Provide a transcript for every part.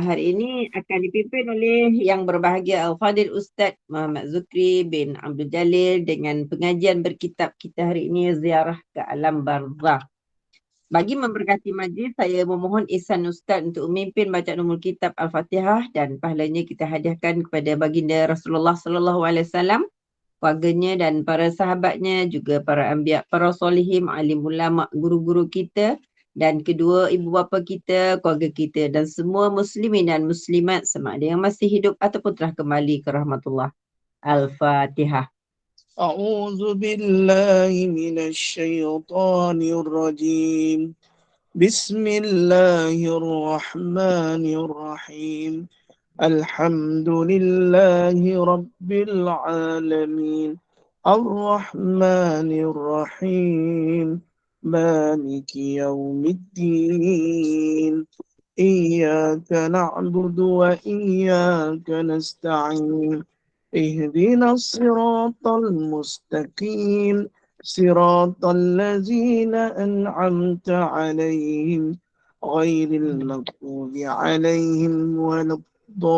hari ini akan dipimpin oleh yang berbahagia Al-Fadil Ustaz Muhammad Zukri bin Abdul Jalil dengan pengajian berkitab kita hari ini, Ziarah ke Alam Barzakh. Bagi memberkati majlis, saya memohon ihsan Ustaz untuk memimpin bacaan umul kitab Al-Fatihah dan pahalanya kita hadiahkan kepada baginda Rasulullah sallallahu alaihi wasallam, keluarganya dan para sahabatnya, juga para anbiya, para solihin, alim ulama, guru-guru kita, dan kedua ibu bapa kita, keluarga kita dan semua muslimin dan muslimat sama ada yang masih hidup ataupun telah kembali ke rahmatullah. Al-Fatihah. أعوذ بالله من الشيطان الرجيم بسم الله الرحمن الرحيم الحمد لله رب العالمين الرحمن الرحيم مالك يوم الدين إياك نعبد وإياك نستعين اهدنا الصراط المستقيم صراط الذين أنعمت عليهم غير المغضوب عليهم ولا الضالين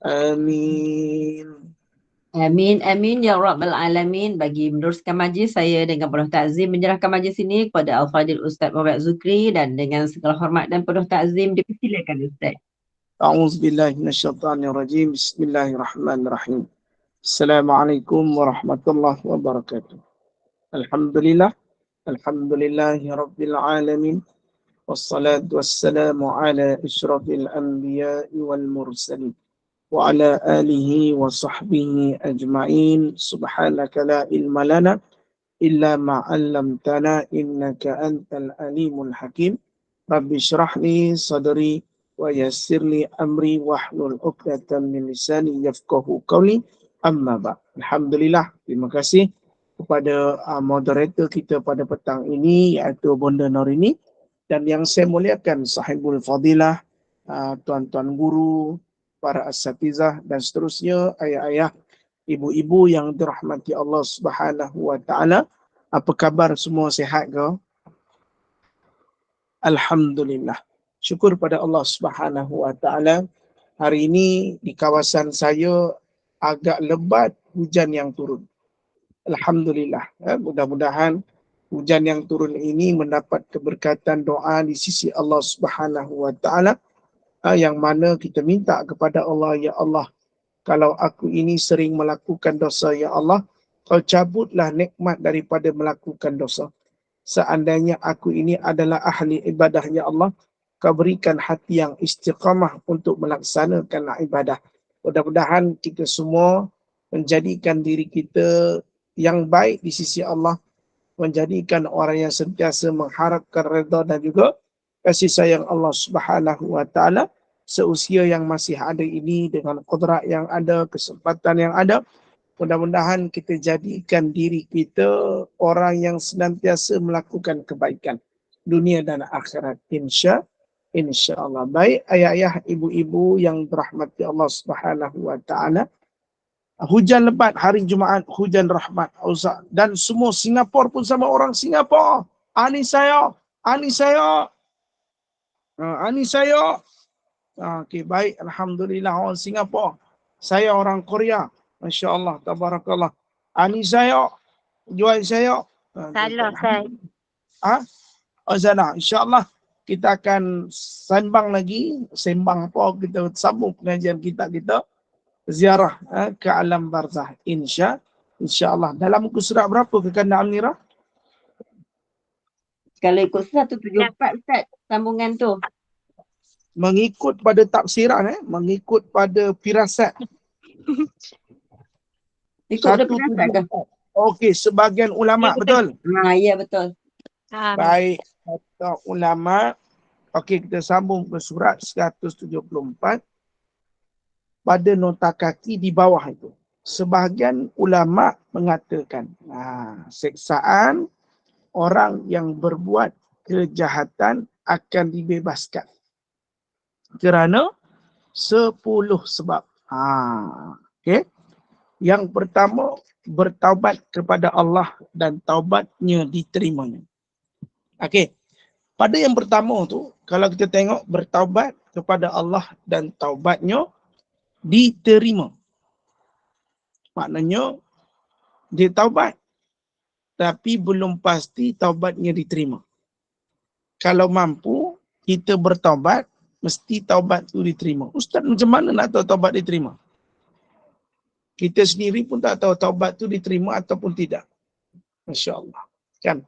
آمين. Amin, amin ya Rabbal Alamin. Bagi meneruskan majlis, saya dengan penuh takzim menyerahkan majlis ini kepada Al-Fadil Ustaz Muhammad Zukri, dan dengan segala hormat dan penuh takzim dipersilakan Ustaz. أعوذ بالله من الشيطان الرجيم بسم الله الرحمن الرحيم السلام عليكم ورحمة الله وبركاته الحمد لله رب العالمين والصلاة والسلام على أشرف الأنبياء والمرسلين وعلى آله وصحبه أجمعين سبحانك لا علم لنا إلا ما علمتنا إنك أنت العليم الحكيم رب اشرح لي صدري ويسر لي أمري واحلل عقدة من لساني يفقهوا قولي أما بعد. Alhamdulillah, terima kasih kepada moderator kita pada petang ini, iaitu Bonda Norini, dan yang saya muliakan sahibul fadilah, tuan-tuan guru, para asatizah dan seterusnya, ayah-ayah, ibu-ibu yang dirahmati Allah Subhanahu wa taala. Apa khabar, semua sihat ke? Alhamdulillah. Syukur pada Allah Subhanahu wa taala. Hari ini di kawasan saya agak lebat hujan yang turun. Alhamdulillah. Mudah-mudahan hujan yang turun ini mendapat keberkatan doa di sisi Allah Subhanahu wa taala, yang mana kita minta kepada Allah, ya Allah, kalau aku ini sering melakukan dosa, ya Allah, kau cabutlah nikmat daripada melakukan dosa. Seandainya aku ini adalah ahli ibadah, ya Allah, kau berikan hati yang istiqamah untuk melaksanakan ibadah. Mudah-mudahan kita semua menjadikan diri kita yang baik di sisi Allah, menjadikan orang yang sentiasa mengharapkan redha dan juga kasih sayang Allah Subhanahu wa taala seusia yang masih ada ini, dengan qudrat yang ada, kesempatan yang ada. Mudah-mudahan kita jadikan diri kita orang yang senantiasa melakukan kebaikan dunia dan akhirat, insya-Allah. Baik ayah-ayah, ibu-ibu yang dirahmati Allah Subhanahu wa taala, hujan lebat hari Jumaat, hujan rahmat, dan semua Singapura pun sama orang Singapura. Ani saya. Okey, baik, alhamdulillah, orang Singapura. Saya orang Korea. Masya-Allah, tabarakallah. Ani saya, jual saya. Salah, Ustaz. Azana, insya-Allah kita akan sembang kita sambung pengajian kita ziarah ke alam barzakh, insya-Allah. Dalam muka surat berapa kekandaan Nira? Kalau ikut 174 Ustaz, sambungan tu. Mengikut pada tafsiran, mengikut pada firasat. Ikut pada firasat ke? Okey, sebahagian ulama, betul? Ya, betul. Baik, kata ulama. Okey, kita sambung ke surat 174. Pada nota kaki di bawah itu, sebahagian ulama mengatakan, siksaan orang yang berbuat kejahatan akan dibebaskan kerana 10 sebab. Okey. Yang pertama, bertaubat kepada Allah dan taubatnya diterimanya. Okey. Pada yang pertama tu, kalau kita tengok bertaubat kepada Allah dan taubatnya diterima. Maknanya dia taubat tapi belum pasti taubatnya diterima. Kalau mampu kita bertaubat, mesti taubat tu diterima. Ustaz, macam mana nak tahu taubat diterima? Kita sendiri pun tak tahu taubat tu diterima ataupun tidak. Masya Allah. Kan?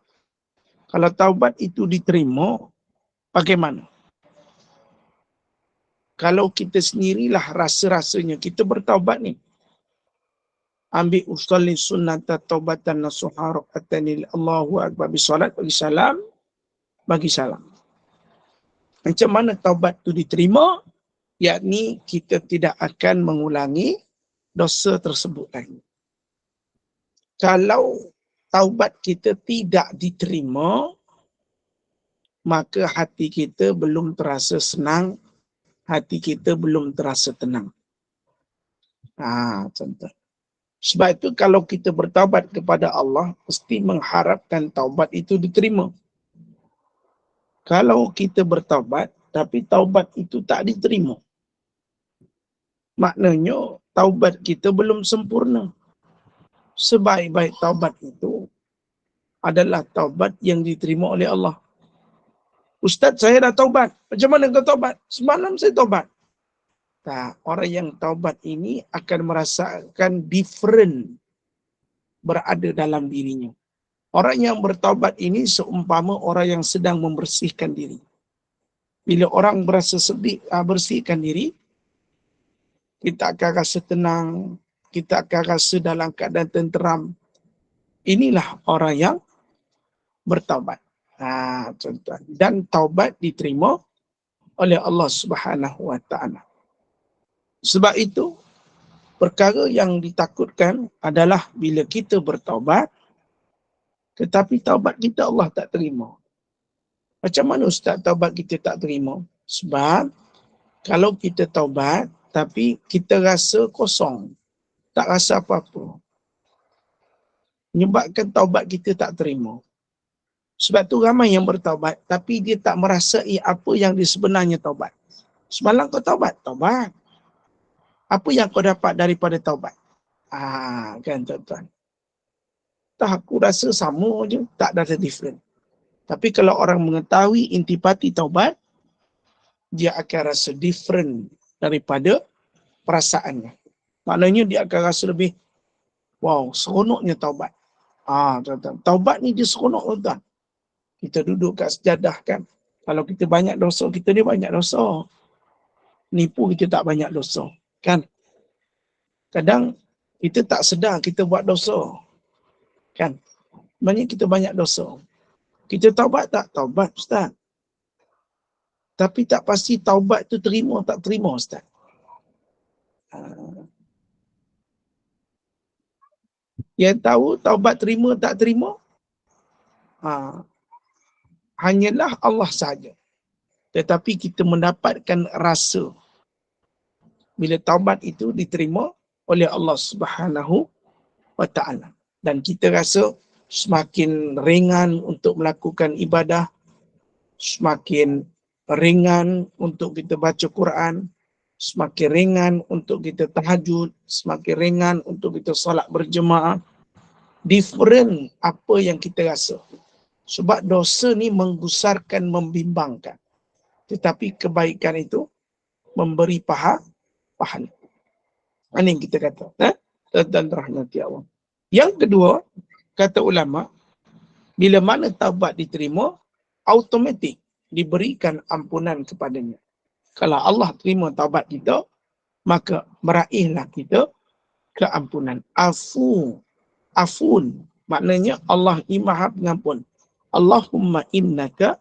Kalau taubat itu diterima, bagaimana? Kalau kita sendirilah rasa-rasanya, kita bertaubat ni. Ambil usalli sunnata taubatan nasuha raqatan Allahu akbar bisalat, bagi salam, bagi salam. Macam mana taubat tu diterima? Yakni kita tidak akan mengulangi dosa tersebut lagi. Kalau taubat kita tidak diterima, maka hati kita belum terasa senang, hati kita belum terasa tenang. Contoh. Sebab itu kalau kita bertaubat kepada Allah, mesti mengharapkan taubat itu diterima. Kalau kita bertaubat, tapi taubat itu tak diterima, maknanya taubat kita belum sempurna. Sebaik-baik taubat itu adalah taubat yang diterima oleh Allah. Ustaz, saya dah taubat. Macam mana kau taubat? Semalam saya taubat. Tak, orang yang taubat ini akan merasakan different berada dalam dirinya. Orang yang bertaubat ini seumpama orang yang sedang membersihkan diri. Bila orang berasa bersihkan diri, kita akan rasa tenang, kita akan rasa dalam keadaan tenteram. Inilah orang yang bertaubat. Contoh. Dan taubat diterima oleh Allah Subhanahu Wa Taala. Sebab itu, perkara yang ditakutkan adalah bila kita bertaubat, tetapi taubat kita Allah tak terima. Macam mana Ustaz taubat kita tak terima? Sebab kalau kita taubat, tapi kita rasa kosong, tak rasa apa-apa, menyebabkan taubat kita tak terima. Sebab tu ramai yang bertaubat, tapi dia tak merasai apa yang dia sebenarnya taubat. Semalam kau taubat? Taubat. Apa yang kau dapat daripada taubat? Kan tuan-tuan. Tak, aku rasa sama je, tak ada different. Tapi kalau orang mengetahui intipati taubat, dia akan rasa different daripada perasaannya. Maknanya dia akan rasa lebih, wow, seronoknya taubat. Tuan-tuan. Taubat ni dia seronok, tuan-tuan. Kita duduk kat sejadah kan. Kalau kita banyak dosa, kita ni banyak dosa. Nipu kita tak banyak dosa. Kan? Kadang kita tak sedar kita buat dosa. Kan? Sebenarnya kita banyak dosa. Kita taubat tak? Taubat, Ustaz. Tapi tak pasti taubat tu terima tak terima, Ustaz. Yang tahu taubat terima tak terima, hanyalah Allah sahaja. Tetapi kita mendapatkan rasa bila taubat itu diterima oleh Allah Subhanahu Wa Taala. Dan kita rasa semakin ringan untuk melakukan ibadah, semakin ringan untuk kita baca Quran, semakin ringan untuk kita tahajud, semakin ringan untuk kita solat berjemaah. Different apa yang kita rasa. Sebab dosa ni menggusarkan, membimbangkan. Tetapi kebaikan itu memberi pahala. Ini yang kita kata. Dan rahmati Allah. Yang kedua, kata ulama, bila mana taubat diterima, automatik diberikan ampunan kepadanya. Kalau Allah terima taubat kita, maka meraihlah kita keampunan. Afun, maknanya Allah ini Maha Pengampun. Allahumma innaka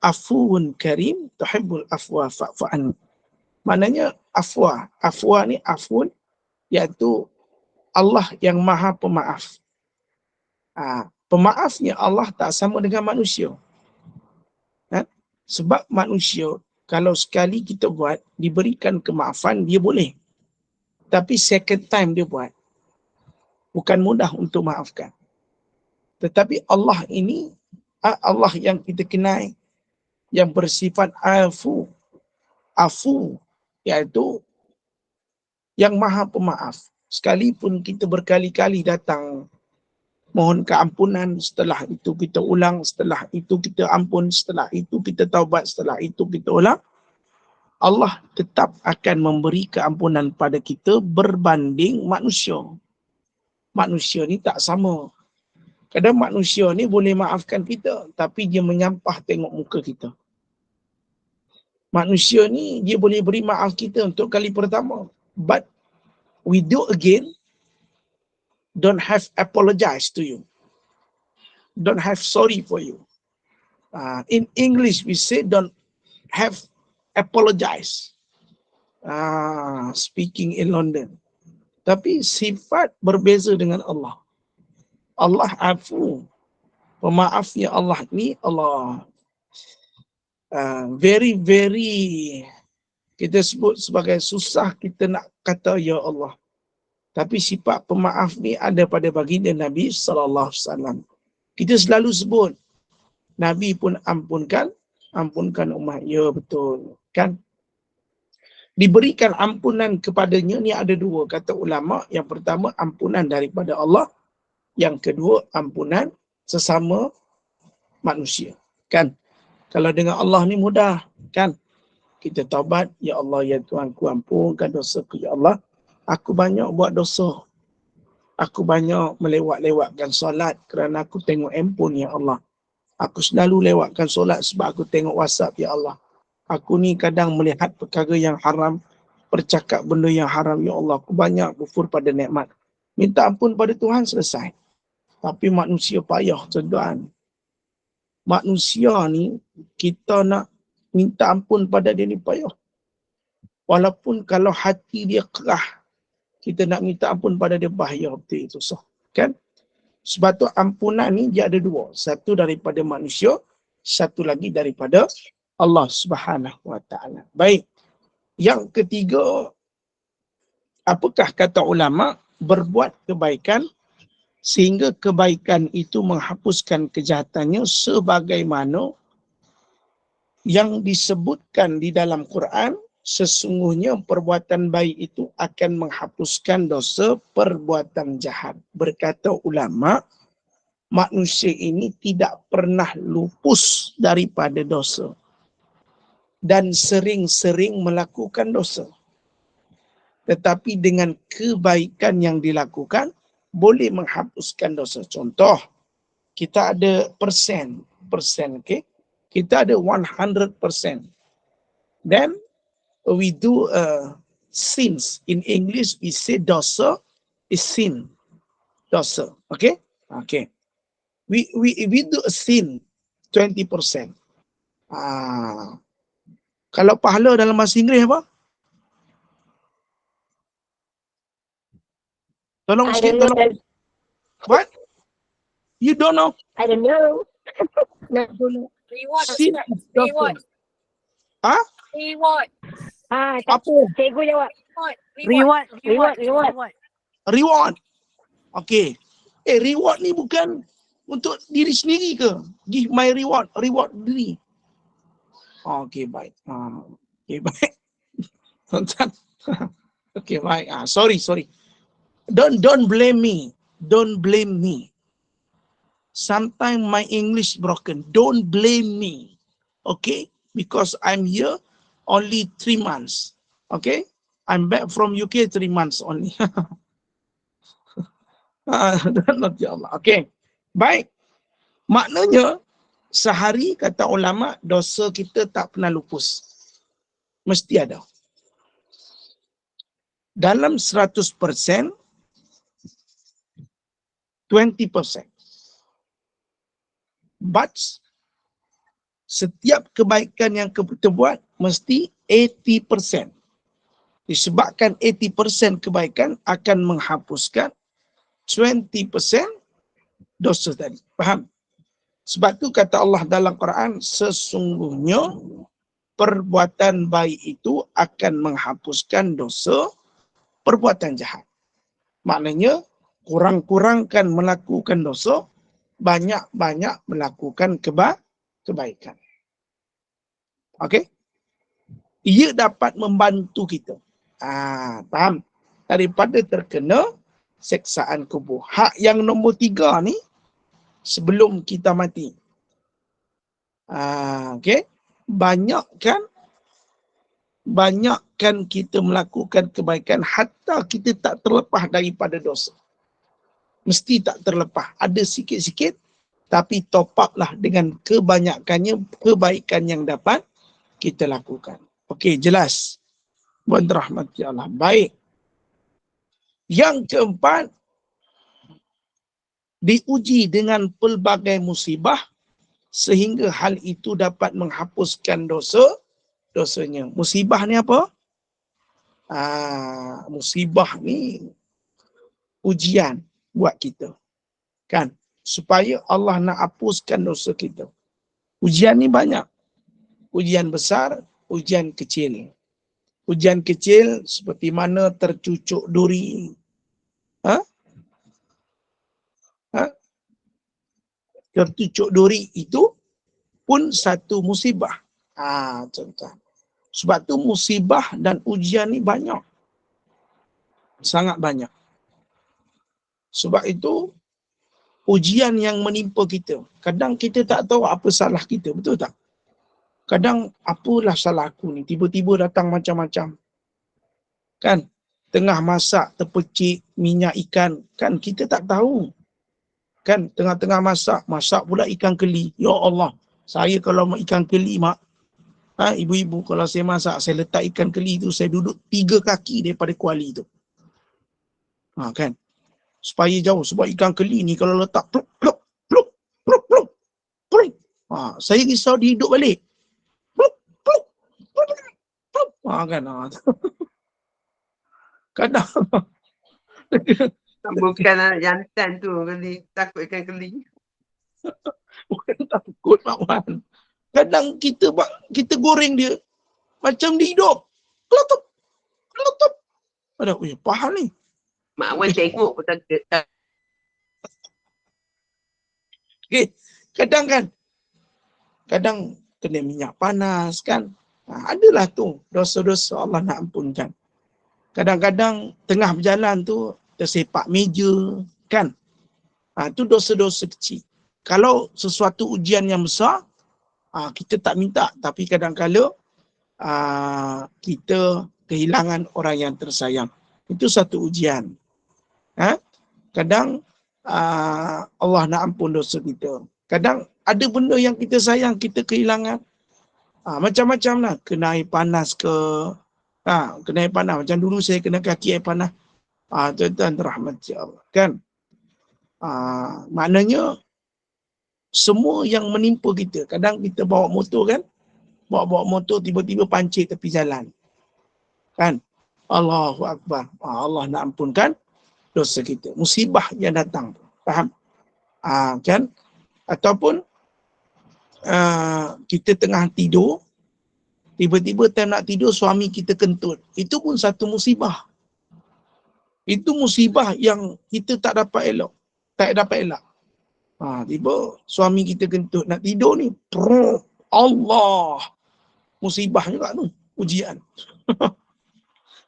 afuun karim tuhibbul afwa fa'fu anni. Maknanya afwa ni afun, iaitu Allah yang Maha Pemaaf. Pemaafnya Allah tak sama dengan manusia. Sebab manusia, kalau sekali kita buat, diberikan kemaafan, dia boleh. Tapi second time dia buat, bukan mudah untuk maafkan. Tetapi Allah ini, Allah yang kita kenal, yang bersifat afu. Afu iaitu yang maha pemaaf. Sekalipun kita berkali-kali datang mohon keampunan, setelah itu kita ulang, setelah itu kita ampun, setelah itu kita taubat, setelah itu kita ulang, Allah tetap akan memberi keampunan pada kita berbanding manusia. Manusia ni tak sama. Kadang manusia ni boleh maafkan kita, tapi dia menyampah tengok muka kita. Manusia ni dia boleh beri maaf kita untuk kali pertama, but we do again, don't have apologize to you. Don't have sorry for you. In English we say don't have apologize. Speaking in London. Tapi sifat berbeza dengan Allah. Allah afu. Pemaafnya Allah ni Allah very kita sebut sebagai susah kita nak kata ya Allah. Tapi sifat pemaaf ni ada pada baginda Nabi sallallahu alaihi wasallam. Kita selalu sebut Nabi pun ampunkan umat. Ya betul. Kan? Diberikan ampunan kepadanya ni ada dua kata ulama. Yang pertama ampunan daripada Allah. Yang kedua ampunan sesama manusia. Kan? Kalau dengan Allah ni mudah. Kan? Kita taubat. Ya Allah, ya Tuhanku, ampunkan dosaku. Ya Allah, aku banyak buat dosa. Aku banyak melewat-lewatkan solat kerana aku tengok handphone, ya Allah. Aku selalu lewatkan solat sebab aku tengok WhatsApp, ya Allah. Aku ni kadang melihat perkara yang haram, bercakap benda yang haram, ya Allah. Aku banyak kufur pada nikmat. Minta ampun pada Tuhan, selesai. Tapi manusia payah, tuan. Manusia ni, kita nak minta ampun pada dia ni payah. Walaupun kalau hati dia kerah, kita nak minta ampun pada dia bahaya betul itu susah. Kan? Sebab tu ampunan ni dia ada dua. Satu daripada manusia, satu lagi daripada Allah Subhanahu Wa Taala. Baik. Yang ketiga, apakah kata ulama? Berbuat kebaikan sehingga kebaikan itu menghapuskan kejahatannya sebagaimana yang disebutkan di dalam Quran, sesungguhnya perbuatan baik itu akan menghapuskan dosa perbuatan jahat. Berkata ulama, manusia ini tidak pernah lupus daripada dosa dan sering-sering melakukan dosa. Tetapi dengan kebaikan yang dilakukan, boleh menghapuskan dosa. Contoh, kita ada persen, okay? Kita ada 100%. Then, we do sins. In English, we say dosa is sin. Dosa, okay? Okay. We do a sin 20%. Kalau pahala dalam bahasa Inggeris apa? Tolong sikit, tolong. What? You don't know? I don't know. No. Reward. Sin is dosa. Reward. Ha? Reward. Apa? Cikgu jawab. Reward. Reward. Okay. Reward ni bukan untuk diri sendiri ke? Give my reward. Reward diri. Okay, baik. Okay, baik. Okay, baik. Sorry. Don't blame me. Don't blame me. Sometimes my English broken. Don't blame me. Okay? Because I'm here only 3 months. Okay? I'm back from UK 3 months only. Okay. Baik. Maknanya, sehari kata ulama, dosa kita tak pernah lupus. Mesti ada. Dalam 100%, 20%. But setiap kebaikan yang kita buat mesti 80%. Disebabkan 80% kebaikan akan menghapuskan 20% dosa tadi. Faham? Sebab tu kata Allah dalam Quran, sesungguhnya perbuatan baik itu akan menghapuskan dosa perbuatan jahat. Maknanya, kurang-kurangkan melakukan dosa, banyak-banyak melakukan kebaikan. Okey? Ia dapat membantu kita. Faham? Daripada terkena seksaan kubur. Hak yang nombor 3 ni, sebelum kita mati. Okey? Banyakkan kita melakukan kebaikan hatta kita tak terlepas daripada dosa. Mesti tak terlepas. Ada sikit-sikit, tapi top up lah dengan kebanyakannya kebaikan yang dapat kita lakukan. Okey, jelas. Buat rahmati Allah. Baik. Yang keempat, diuji dengan pelbagai musibah sehingga hal itu dapat menghapuskan dosanya. Musibah ni apa? Musibah ni ujian buat kita. Kan? Supaya Allah nak hapuskan dosa kita. Ujian ni banyak. Ujian besar, ujian kecil. Ujian kecil seperti mana tercucuk duri. Tercucuk duri itu pun satu musibah. Contoh. Sebab tu musibah dan ujian ni banyak. Sangat banyak. Sebab itu ujian yang menimpa kita. Kadang kita tak tahu apa salah kita. Betul tak? Kadang apalah salah aku ni. Tiba-tiba datang macam-macam. Kan? Tengah masak terpecik minyak ikan. Kan kita tak tahu. Kan? Tengah-tengah masak pula ikan keli. Ya Allah. Saya kalau ikan keli mak. Ibu-ibu kalau saya masak, saya letak ikan keli tu, saya duduk 3 kaki daripada kuali tu. Kan? Supaya jauh. Sebab ikan keli ni kalau letak pluk, pluk, pluk, pluk, pluk, pluk. Saya risau dia hidup balik. Pluk, pluk, pluk, pluk. Kan? Kadang. Bukan anak jantan tu keli, takut ikan keli. Bukan takut Mak Wan. Kadang kita goreng dia macam dia hidup. Kelutup. Ada faham ni. Mak Wan tengok pun takut. Okay. Kadang kena minyak panas kan. Adalah tu dosa-dosa Allah nak ampunkan. Kadang-kadang tengah berjalan tu tersepak meja kan. Tu dosa-dosa kecil. Kalau sesuatu ujian yang besar, kita tak minta, tapi kadang-kala kita kehilangan orang yang tersayang. Itu satu ujian. Kadang Allah nak ampun dosa kita. Kadang ada benda yang kita sayang, kita kehilangan. Macam-macam lah. Kena air panas ke. Kena air panas. Macam dulu saya kena kaki air panas. Tuan-tuan rahmati Allah. Kan? Maknanya, semua yang menimpa kita. Kadang kita bawa motor kan. Bawa motor tiba-tiba pancit tepi jalan. Kan? Allahu Akbar. Allah nak ampunkan dosa kita. Musibah yang datang. Faham? Kan? Ataupun kita tengah tidur. Tiba-tiba time nak tidur suami kita kentut. Itu pun satu musibah. Itu musibah yang kita tak dapat elok. Tak dapat elak. Tiba suami kita kentut nak tidur ni. Allah. Musibah juga tu. Ujian.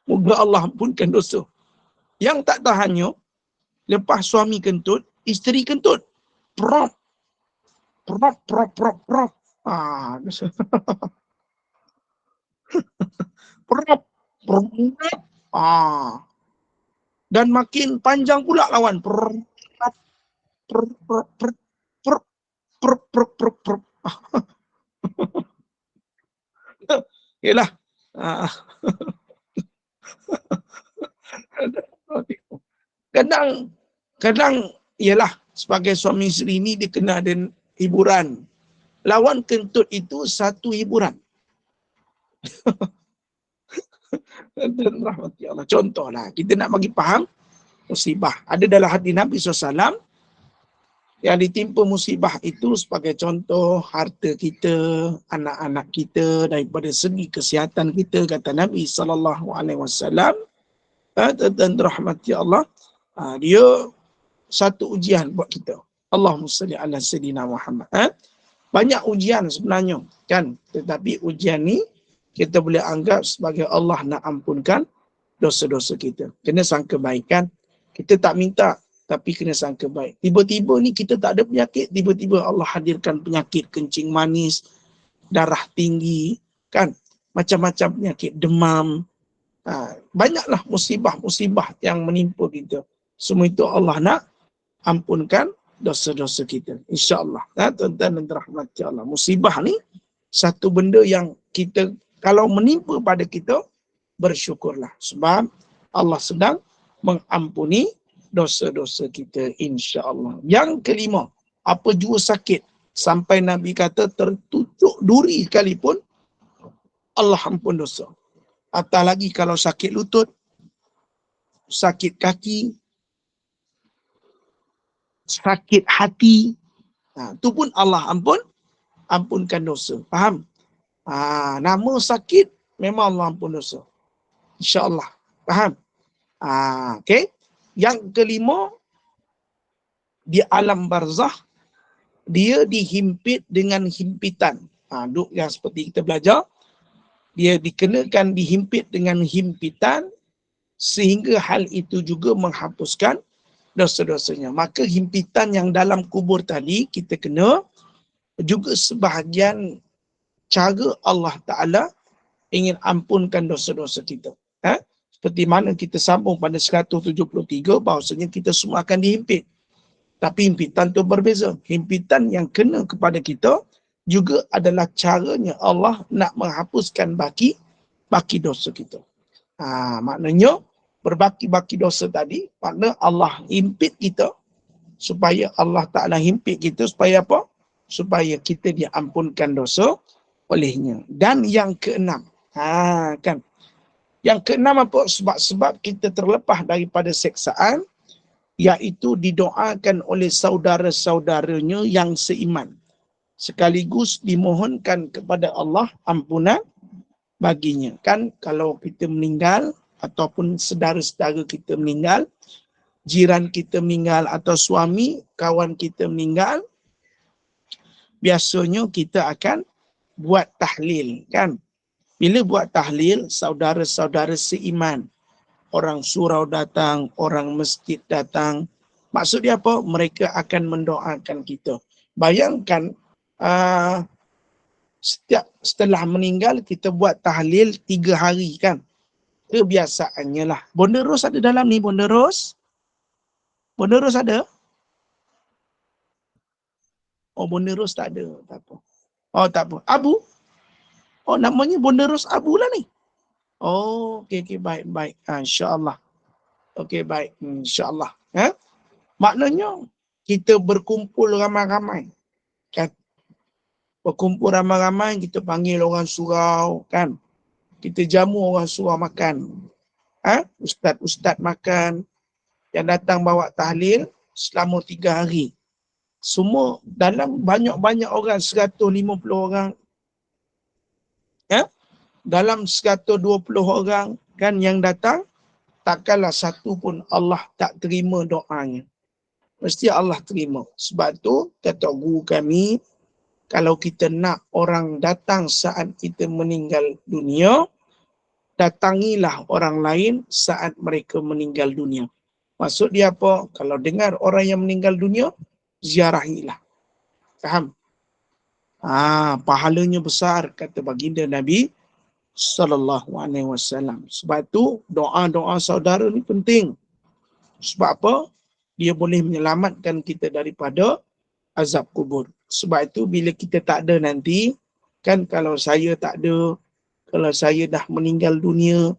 Moga Allah ampunkan dosa. Yang tak tahannya, lepas suami kentut, isteri kentut. Prop. Prop. Dan makin panjang pula lawan. Yalah. Kadang ialah sebagai suami isteri ni dia kena ada hiburan. Lawan kentut itu satu hiburan. Dan rahmati Allah. Contohlah, kita nak bagi faham musibah. Ada dalam hadis Nabi SAW yang ditimpa musibah itu sebagai contoh harta kita, anak-anak kita, daripada segi kesihatan kita, kata Nabi SAW. Dan rahmati Allah, dia satu ujian buat kita. Allahumma salli ala sayyidina Muhammad. Banyak ujian sebenarnya kan, tetapi ujian ni kita boleh anggap sebagai Allah nak ampunkan dosa-dosa kita. Kena sangka baik kan. Kita tak minta tapi kena sangka baik. Tiba-tiba ni kita tak ada penyakit, tiba-tiba Allah hadirkan penyakit kencing manis, darah tinggi kan, macam-macam penyakit, demam. Banyaklah musibah-musibah yang menimpa kita. Semua itu Allah nak ampunkan dosa-dosa kita, insya-Allah. Tuan-tuan dan dirahmati Allah. Musibah ni satu benda yang kita kalau menimpa pada kita, bersyukurlah sebab Allah sedang mengampuni dosa-dosa kita, insya-Allah. Yang kelima, apa jua sakit sampai Nabi kata tertucuk duri sekalipun Allah ampun dosa. Atau lagi kalau sakit lutut, sakit kaki, sakit hati, itu pun Allah ampunkan dosa. Faham? Nama sakit memang Allah ampun dosa, insya-Allah. Faham? Okey. Yang kelima, di alam barzah dia dihimpit dengan himpitan. Duk yang seperti kita belajar, dia dikenakan dihimpit dengan himpitan sehingga hal itu juga menghapuskan dosa-dosanya. Maka himpitan yang dalam kubur tadi kita kena juga sebahagian cara Allah Ta'ala ingin ampunkan dosa-dosa kita. Seperti mana kita sambung pada 173 bahawasanya kita semua akan dihimpit. Tapi himpitan tu berbeza. Himpitan yang kena kepada kita juga adalah caranya Allah nak menghapuskan baki dosa kita. Maknanya berbaki-baki dosa tadi, makna Allah himpit kita supaya Allah Ta'ala himpit kita supaya apa? Supaya kita diampunkan dosa olehnya. Dan yang keenam, kan? Yang keenam apa? Sebab kita terlepas daripada seksaan, iaitu didoakan oleh saudara-saudaranya yang seiman. Sekaligus dimohonkan kepada Allah ampunan baginya. Kan kalau kita meninggal ataupun saudara-saudara kita meninggal, jiran kita meninggal atau suami, kawan kita meninggal, biasanya kita akan buat tahlil kan. Bila buat tahlil, saudara-saudara seiman, orang surau datang, orang masjid datang. Maksud dia apa? Mereka akan mendoakan kita. Bayangkan setelah meninggal kita buat tahlil 3 hari kan. Kebiasaannya lah. Bonda Ros ada dalam ni, Bonda Ros? Bonda Ros ada? Oh, Bonda Ros tak ada. Tak apa. Oh, tak apa. Abu? Oh, namanya Bonda Ros Abu lah ni. Oh, okey, baik. InsyaAllah. Okey, baik. InsyaAllah. Maknanya, kita berkumpul ramai-ramai. Kan? Berkumpul ramai-ramai, kita panggil orang surau. Kan? Kita jamu orang surau makan. Ustaz-ustaz makan. Yang datang bawa tahlil selama 3 hari. Semua dalam banyak-banyak orang, 150 orang. Dalam 120 orang kan yang datang, takkanlah satu pun Allah tak terima doanya. Mesti Allah terima. Sebab tu kata guru kami, kalau kita nak orang datang saat kita meninggal dunia, datangilah orang lain saat mereka meninggal dunia. Maksud dia apa? Kalau dengar orang yang meninggal dunia, ziarahilah. Faham? Pahalanya besar, kata baginda Nabi sallallahu alaihi wasallam. Sebab tu doa-doa saudara ni penting. Sebab apa? Dia boleh menyelamatkan kita daripada azab kubur. Sebab itu bila kita tak ada nanti, kan kalau saya tak ada, kalau saya dah meninggal dunia,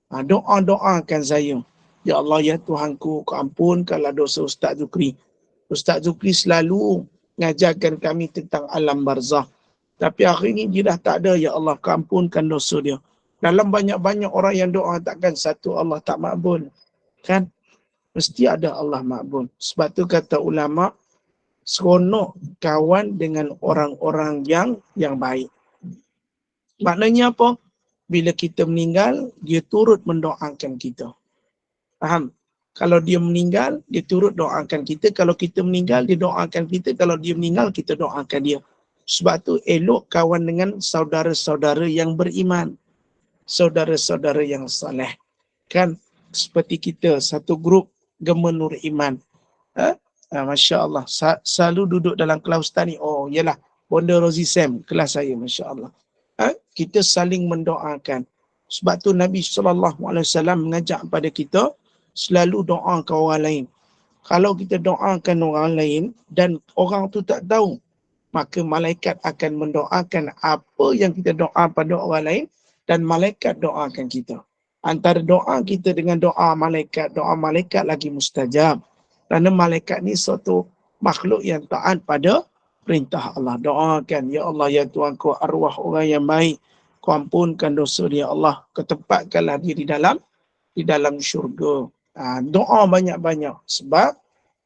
doa-doakan saya. Ya Allah, ya Tuhanku, kau ampunkanlah dosa Ustaz Zukri. Ustaz Zukri selalu ngajarkan kami tentang alam barzah. Tapi hari ini dia dah tak ada. Ya Allah, kau ampunkan dosa dia. Dalam banyak-banyak orang yang doa, takkan satu Allah tak makbul. Kan? Mesti ada Allah makbul. Sebab tu kata ulama, seronok kawan dengan orang-orang yang baik. Maknanya apa? Bila kita meninggal, dia turut mendoakan kita. Faham? Kalau dia meninggal, dia turut doakan kita. Kalau kita meninggal, dia doakan kita. Kalau dia meninggal, kita doakan dia. Sebab tu elok kawan dengan saudara-saudara yang beriman, saudara-saudara yang soleh. Kan seperti kita satu grup Gema Nur Iman. Masya Allah. Selalu duduk dalam kelas ustaz ni. Oh, yalah. Bonda Rozi Sam, kelas saya, Masya Allah. Kita saling mendoakan. Sebab tu Nabi SAW mengajak pada kita selalu doakan orang lain. Kalau kita doakan orang lain dan orang tu tak tahu, maka malaikat akan mendoakan apa yang kita doa pada orang lain dan malaikat doakan kita. Antara doa kita dengan doa malaikat lagi mustajab. Kerana malaikat ni suatu makhluk yang taat pada perintah Allah. Doakan, ya Allah, ya Tuhan, kau arwah orang yang baik, kau ampunkan dosa dia, Allah, ketempatkanlah dia di dalam syurga. Doa banyak-banyak sebab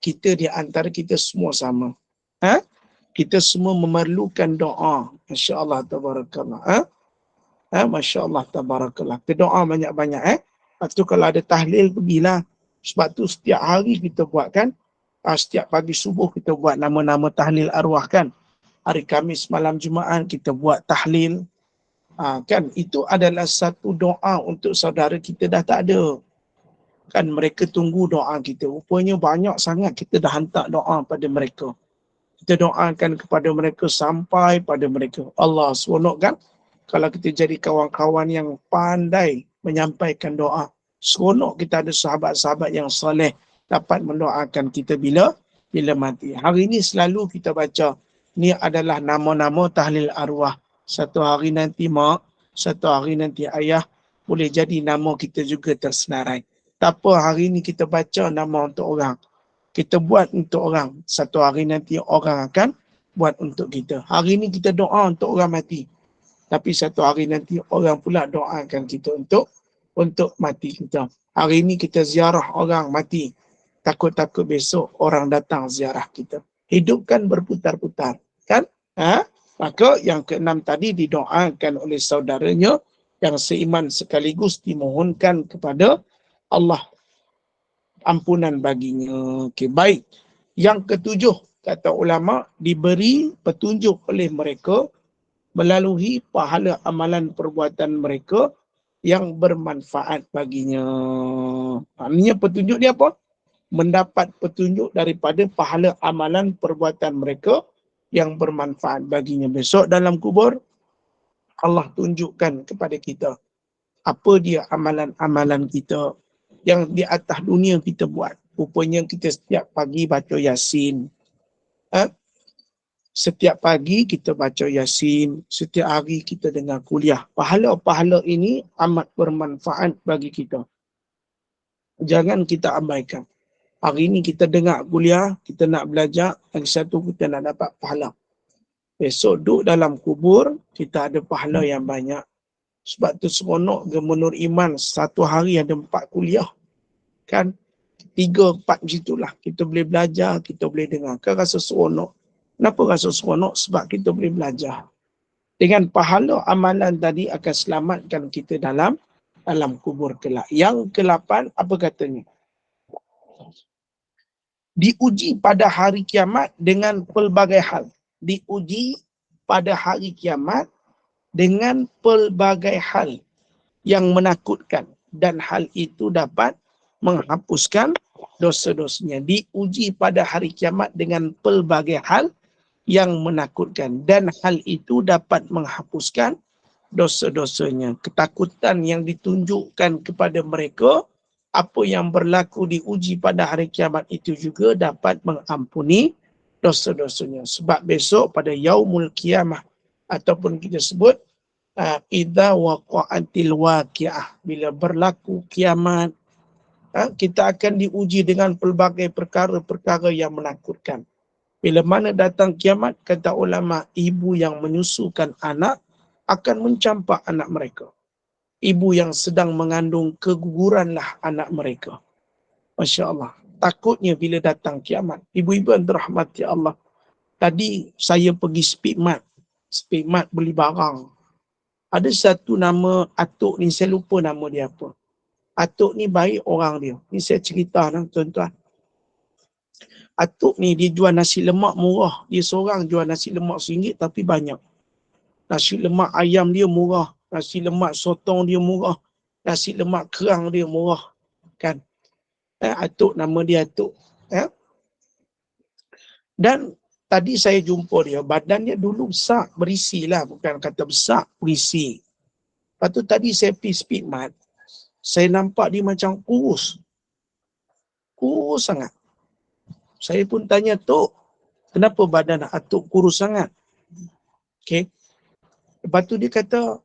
kita di antara kita semua sama. Kita semua memerlukan doa. Masya Allah, tabarakallah. Masya Allah, tabarakallah. Kita doa banyak-banyak. Lepas tu kalau ada tahlil, pergilah. Sebab tu setiap hari kita buat kan. Setiap pagi subuh kita buat nama-nama tahlil arwah kan. Hari Khamis malam Jumaat kita buat tahlil. Kan itu adalah satu doa untuk saudara kita dah tak ada. Kan mereka tunggu doa kita. Rupanya banyak sangat kita dah hantar doa pada mereka. Kita doakan kepada mereka sampai pada mereka. Allah seronok kan? Kalau kita jadi kawan-kawan yang pandai menyampaikan doa. Seronok kita ada sahabat-sahabat yang soleh dapat mendoakan kita bila mati. Hari ini selalu kita baca. Ni adalah nama-nama tahlil arwah. Satu hari nanti mak, satu hari nanti ayah. Boleh jadi nama kita juga tersenarai. Tak apa, hari ini kita baca nama untuk orang. Kita buat untuk orang. Satu hari nanti orang akan buat untuk kita. Hari ini kita doa untuk orang mati. Tapi satu hari nanti orang pula doakan kita untuk mati kita. Hari ini kita ziarah orang mati. Takut-takut besok orang datang ziarah kita. Hidup kan berputar-putar. Kan? Maka yang keenam tadi didoakan oleh saudaranya yang seiman sekaligus dimohonkan kepada Allah ampunan baginya. Okey, baik. Yang ketujuh, kata ulama, diberi petunjuk oleh mereka melalui pahala amalan perbuatan mereka yang bermanfaat baginya. Artinya petunjuk dia apa? Mendapat petunjuk daripada pahala amalan perbuatan mereka yang bermanfaat baginya. Besok dalam kubur, Allah tunjukkan kepada kita apa dia amalan-amalan kita yang di atas dunia kita buat. Rupanya kita setiap pagi baca Yasin. Setiap pagi kita baca Yasin. Setiap hari kita dengar kuliah. Pahala-pahala ini amat bermanfaat bagi kita. Jangan kita abaikan. Hari ini kita dengar kuliah, kita nak belajar, lagi satu kita nak dapat pahala. Besok duduk dalam kubur, kita ada pahala yang banyak. Sebab tu seronok Gema Nur Iman satu hari ada 4 kuliah. Kan? 3, 4 macitulah. Kita boleh belajar, kita boleh dengar. Kan rasa seronok. Kenapa rasa seronok? Sebab kita boleh belajar. Dengan pahala amalan tadi akan selamatkan kita dalam kubur kelak. Yang ke-8, apa katanya? Diuji pada hari kiamat dengan pelbagai hal. Diuji pada hari kiamat dengan pelbagai hal yang menakutkan. Dan hal itu dapat menghapuskan dosa-dosanya. Diuji pada hari kiamat dengan pelbagai hal yang menakutkan. Dan hal itu dapat menghapuskan dosa-dosanya. Ketakutan yang ditunjukkan kepada mereka, apa yang berlaku diuji pada hari kiamat itu juga dapat mengampuni dosa-dosanya. Sebab besok pada yaumul kiamah, ataupun kita sebut idza waqa'atil waqi'ah, bila berlaku kiamat, kita akan diuji dengan pelbagai perkara-perkara yang menakutkan. Bila mana datang kiamat, kata ulama, ibu yang menyusukan anak akan mencampak anak mereka. Ibu yang sedang mengandung keguguranlah anak mereka. Masya Allah. Takutnya bila datang kiamat. Ibu-ibu yang dirahmati Allah. Tadi saya pergi Speedmart. Speedmart beli barang. Ada satu nama atuk ni, saya lupa nama dia apa. Atuk ni baik orang dia. Ni saya cerita tuan-tuan. Atuk ni dia jual nasi lemak murah. Dia seorang jual nasi lemak RM1 tapi banyak. Nasi lemak ayam dia murah. Nasi lemak sotong dia murah. Nasi lemak kerang dia murah. Kan? Atuk, nama dia Atuk. Dan tadi saya jumpa dia, badannya dulu besar, berisi lah. Bukan kata besar, berisi. Lepas tu tadi saya pergi speed mat, saya nampak dia macam kurus. Kurus sangat. Saya pun tanya, Tok, kenapa badan Atuk kurus sangat? Okay. Lepas tu dia kata,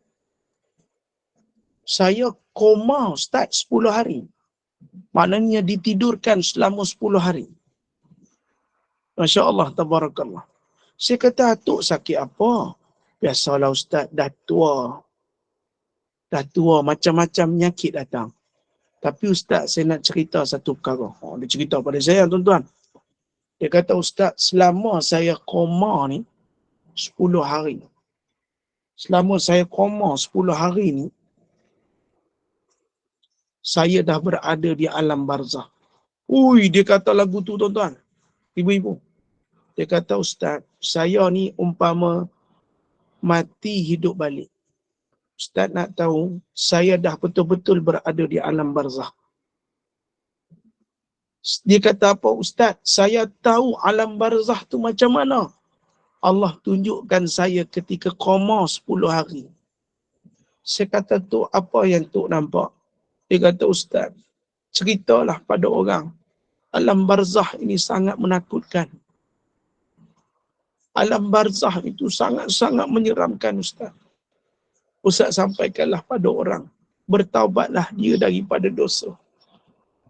saya koma Ustaz 10 hari. Maknanya ditidurkan selama 10 hari. Masya Allah, tabarakallah. Saya kata, Atuk sakit apa? Biasalah Ustaz, dah tua. Dah tua, macam-macam penyakit datang. Tapi Ustaz, saya nak cerita satu perkara. Dia cerita pada saya, tuan-tuan. Dia kata, Ustaz, selama saya koma ni, 10 hari. Selama saya koma 10 hari ni, saya dah berada di alam barzah. Ui, dia kata lagu tu, tuan-tuan. Ibu-ibu. Dia kata, Ustaz, saya ni umpama mati hidup balik. Ustaz nak tahu, saya dah betul-betul berada di alam barzah. Dia kata apa, Ustaz? Saya tahu alam barzah tu macam mana. Allah tunjukkan saya ketika koma 10 hari. Saya kata, tu apa yang Tok nampak? Dia kata, Ustaz, ceritalah pada orang. Alam barzah ini sangat menakutkan. Alam barzah itu sangat-sangat menyeramkan, Ustaz. Ustaz sampaikanlah pada orang. Bertaubatlah dia daripada dosa.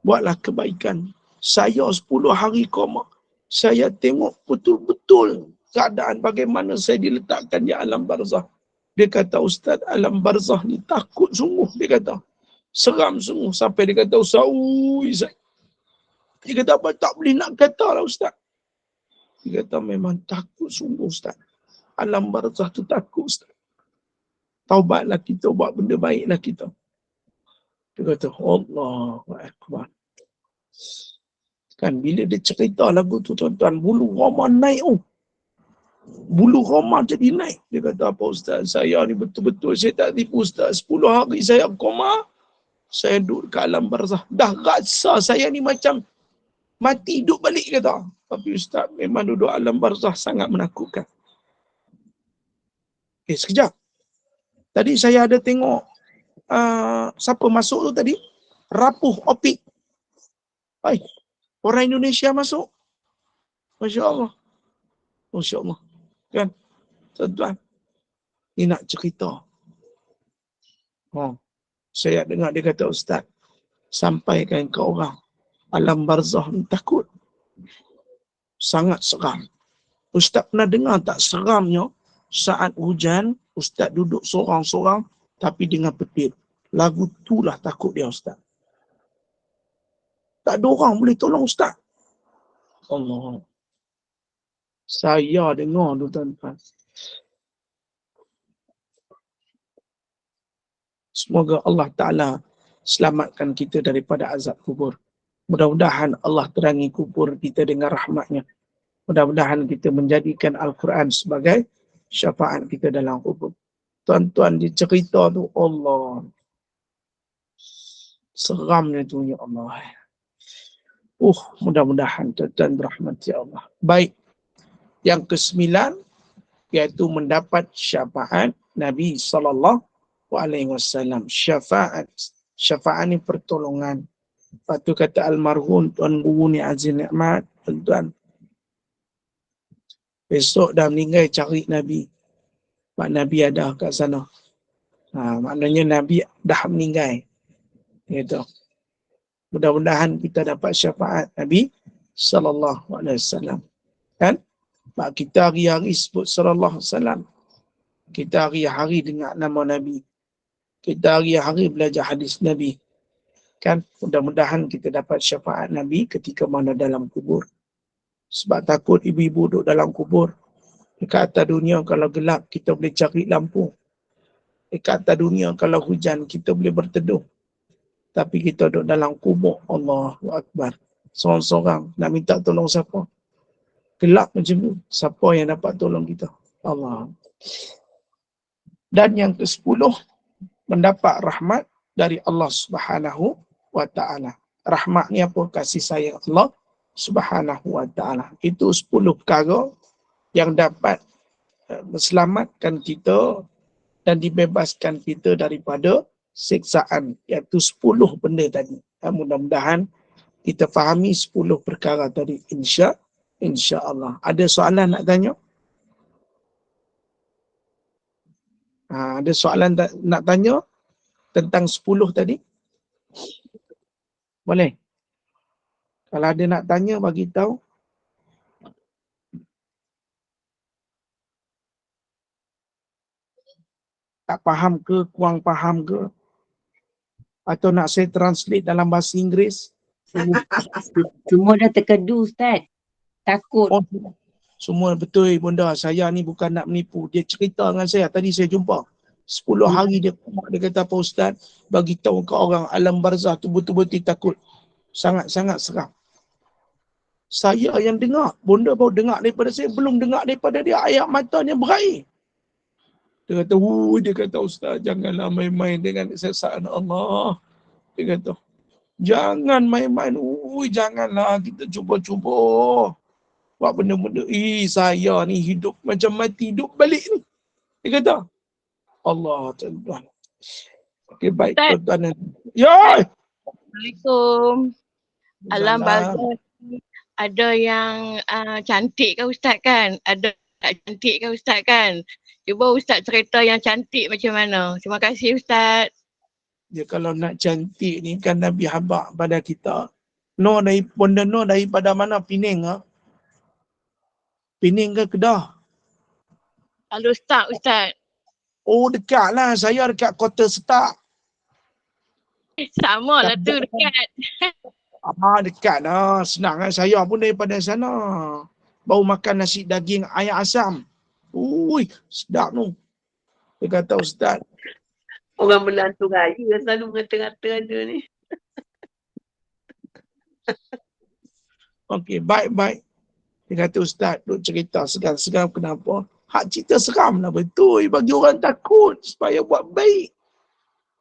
Buatlah kebaikan. Saya 10 hari koma. Saya tengok betul-betul keadaan bagaimana saya diletakkan di alam barzah. Dia kata, Ustaz, alam barzah ni takut sungguh. Dia kata, seram sungguh. Sampai dia kata, Ustaz, dia kata, apa tak boleh nak kata lah, Ustaz. Dia kata, memang takut sungguh, Ustaz. Alam barzah tu takut, Ustaz. Taubatlah kita, buat benda baiklah kita. Dia kata, Allahu Akbar. Kan bila dia cerita lagu tu, tuan-tuan, bulu roma naik. Bulu roma jadi naik. Dia kata, apa Ustaz, saya ni betul-betul, saya tak tipu Ustaz. 10 hari saya koma, saya duduk ke alam barzah. Dah rasa saya ni macam mati hidup balik, kata. Tapi Ustaz, memang duduk alam barzah sangat menakutkan. Sekejap. Tadi saya ada tengok siapa masuk tu tadi? Rapuh Opik. Hai, orang Indonesia masuk. Masya Allah. Masya Allah. Kan? Tuan-tuan. Ni nak cerita. Saya dengar dia kata, Ustaz, sampaikan ke orang. Alam barzah ni takut. Sangat seram. Ustaz pernah dengar tak seramnya saat hujan, Ustaz duduk sorang-sorang tapi dengan petir. Lagu itulah takut dia, Ustaz. Tak ada orang boleh tolong Ustaz. Allah. Saya dengar tu, tuan-tuan. Semoga Allah Ta'ala selamatkan kita daripada azab kubur. Mudah-mudahan Allah terangi kubur kita dengan rahmatnya. Mudah-mudahan kita menjadikan Al-Quran sebagai syafaat kita dalam kubur. Tuan-tuan, dia cerita tu, Allah. Seramnya tu, ya Allah. Mudah-mudahan tuan-tuan berahmati Allah. Baik. Yang ke-9, iaitu mendapat syafaat Nabi SAW. Syafaat. Syafaat ni pertolongan. Lepas tu kata almarhum Tuan Guru ni Aziz Nikmat, tuan-tuan. Besok dah meninggal cari Nabi. Mak Nabi ada kat sana. Maknanya Nabi dah meninggal. Gitu. Mudah-mudahan kita dapat syafaat Nabi SAW. Kan? Mak kita hari-hari sebut SAW. Kita hari-hari dengar nama Nabi. Kita hari-hari belajar hadis Nabi. Kan? Mudah-mudahan kita dapat syafaat Nabi ketika mana dalam kubur. Sebab takut ibu-ibu duduk dalam kubur. Dekat atas dunia kalau gelap, kita boleh cari lampu. Dekat atas dunia kalau hujan, kita boleh berteduh. Tapi kita duduk dalam kubur. Allahu Akbar. Seorang-seorang nak minta tolong siapa? Gelap macam tu. Siapa yang dapat tolong kita? Allah. Dan yang ke-10, mendapat rahmat dari Allah Subhanahu wa taala. Rahmat ni apa? Kasih sayang Allah Subhanahu wa taala. Itu 10 perkara yang dapat selamatkan kita dan dibebaskan kita daripada siksaan, iaitu 10 benda tadi. Mudah-mudahan kita fahami 10 perkara tadi, insya-Allah. Ada soalan nak tanya? Ada soalan nak tanya tentang 10 tadi? Boleh? Kalau ada nak tanya, bagi tahu. Tak faham ke, kurang faham ke? Atau nak saya translate dalam bahasa Inggeris? Semua dah terkedu Ustaz. Takut. Oh, semua betul bunda. Saya ni bukan nak menipu. Dia cerita dengan saya. Tadi saya jumpa. 10 hari dia kata, apa Ustaz, bagi tahu ke orang alam barzah tu betul-betul takut. Sangat-sangat seram. Saya yang dengar. Bunda baru dengar daripada saya. Belum dengar daripada dia. Air matanya berair. Dia kata, dia kata, Ustaz, janganlah main-main dengan kesesaan Allah. Dia kata, jangan main-main. Janganlah kita cuba-cuba buat benda-benda. Saya ni hidup macam mati, hidup balik ni. Dia kata, Allah Tuhan. Okey, baik tuan-tuan. Ya. Assalamualaikum. Alam barzah ada yang cantik kan Ustaz kan? Ada tak cantik kan Ustaz kan? Cuba Ustaz cerita yang cantik macam mana. Terima kasih Ustaz. Ya, kalau nak cantik ni kan Nabi habaq pada kita. Benda daripada mana? Pening ke? Pening ke Kedah? Lalu Ustaz. Oh, dekat lah. Saya dekat Kota Setak. Sama lah tu dekat. Dekat lah. Senang kan. Saya pun daripada sana. Baru makan nasi daging ayam asam. Sedap tu. Dia kata, Ustaz. Orang berlantung raya selalu mengata-ngata ada ni. Okey, baik-baik. Dia kata, Ustaz, duk cerita seram-seram kenapa? Hak cerita seram lah betul. Bagi orang takut supaya buat baik.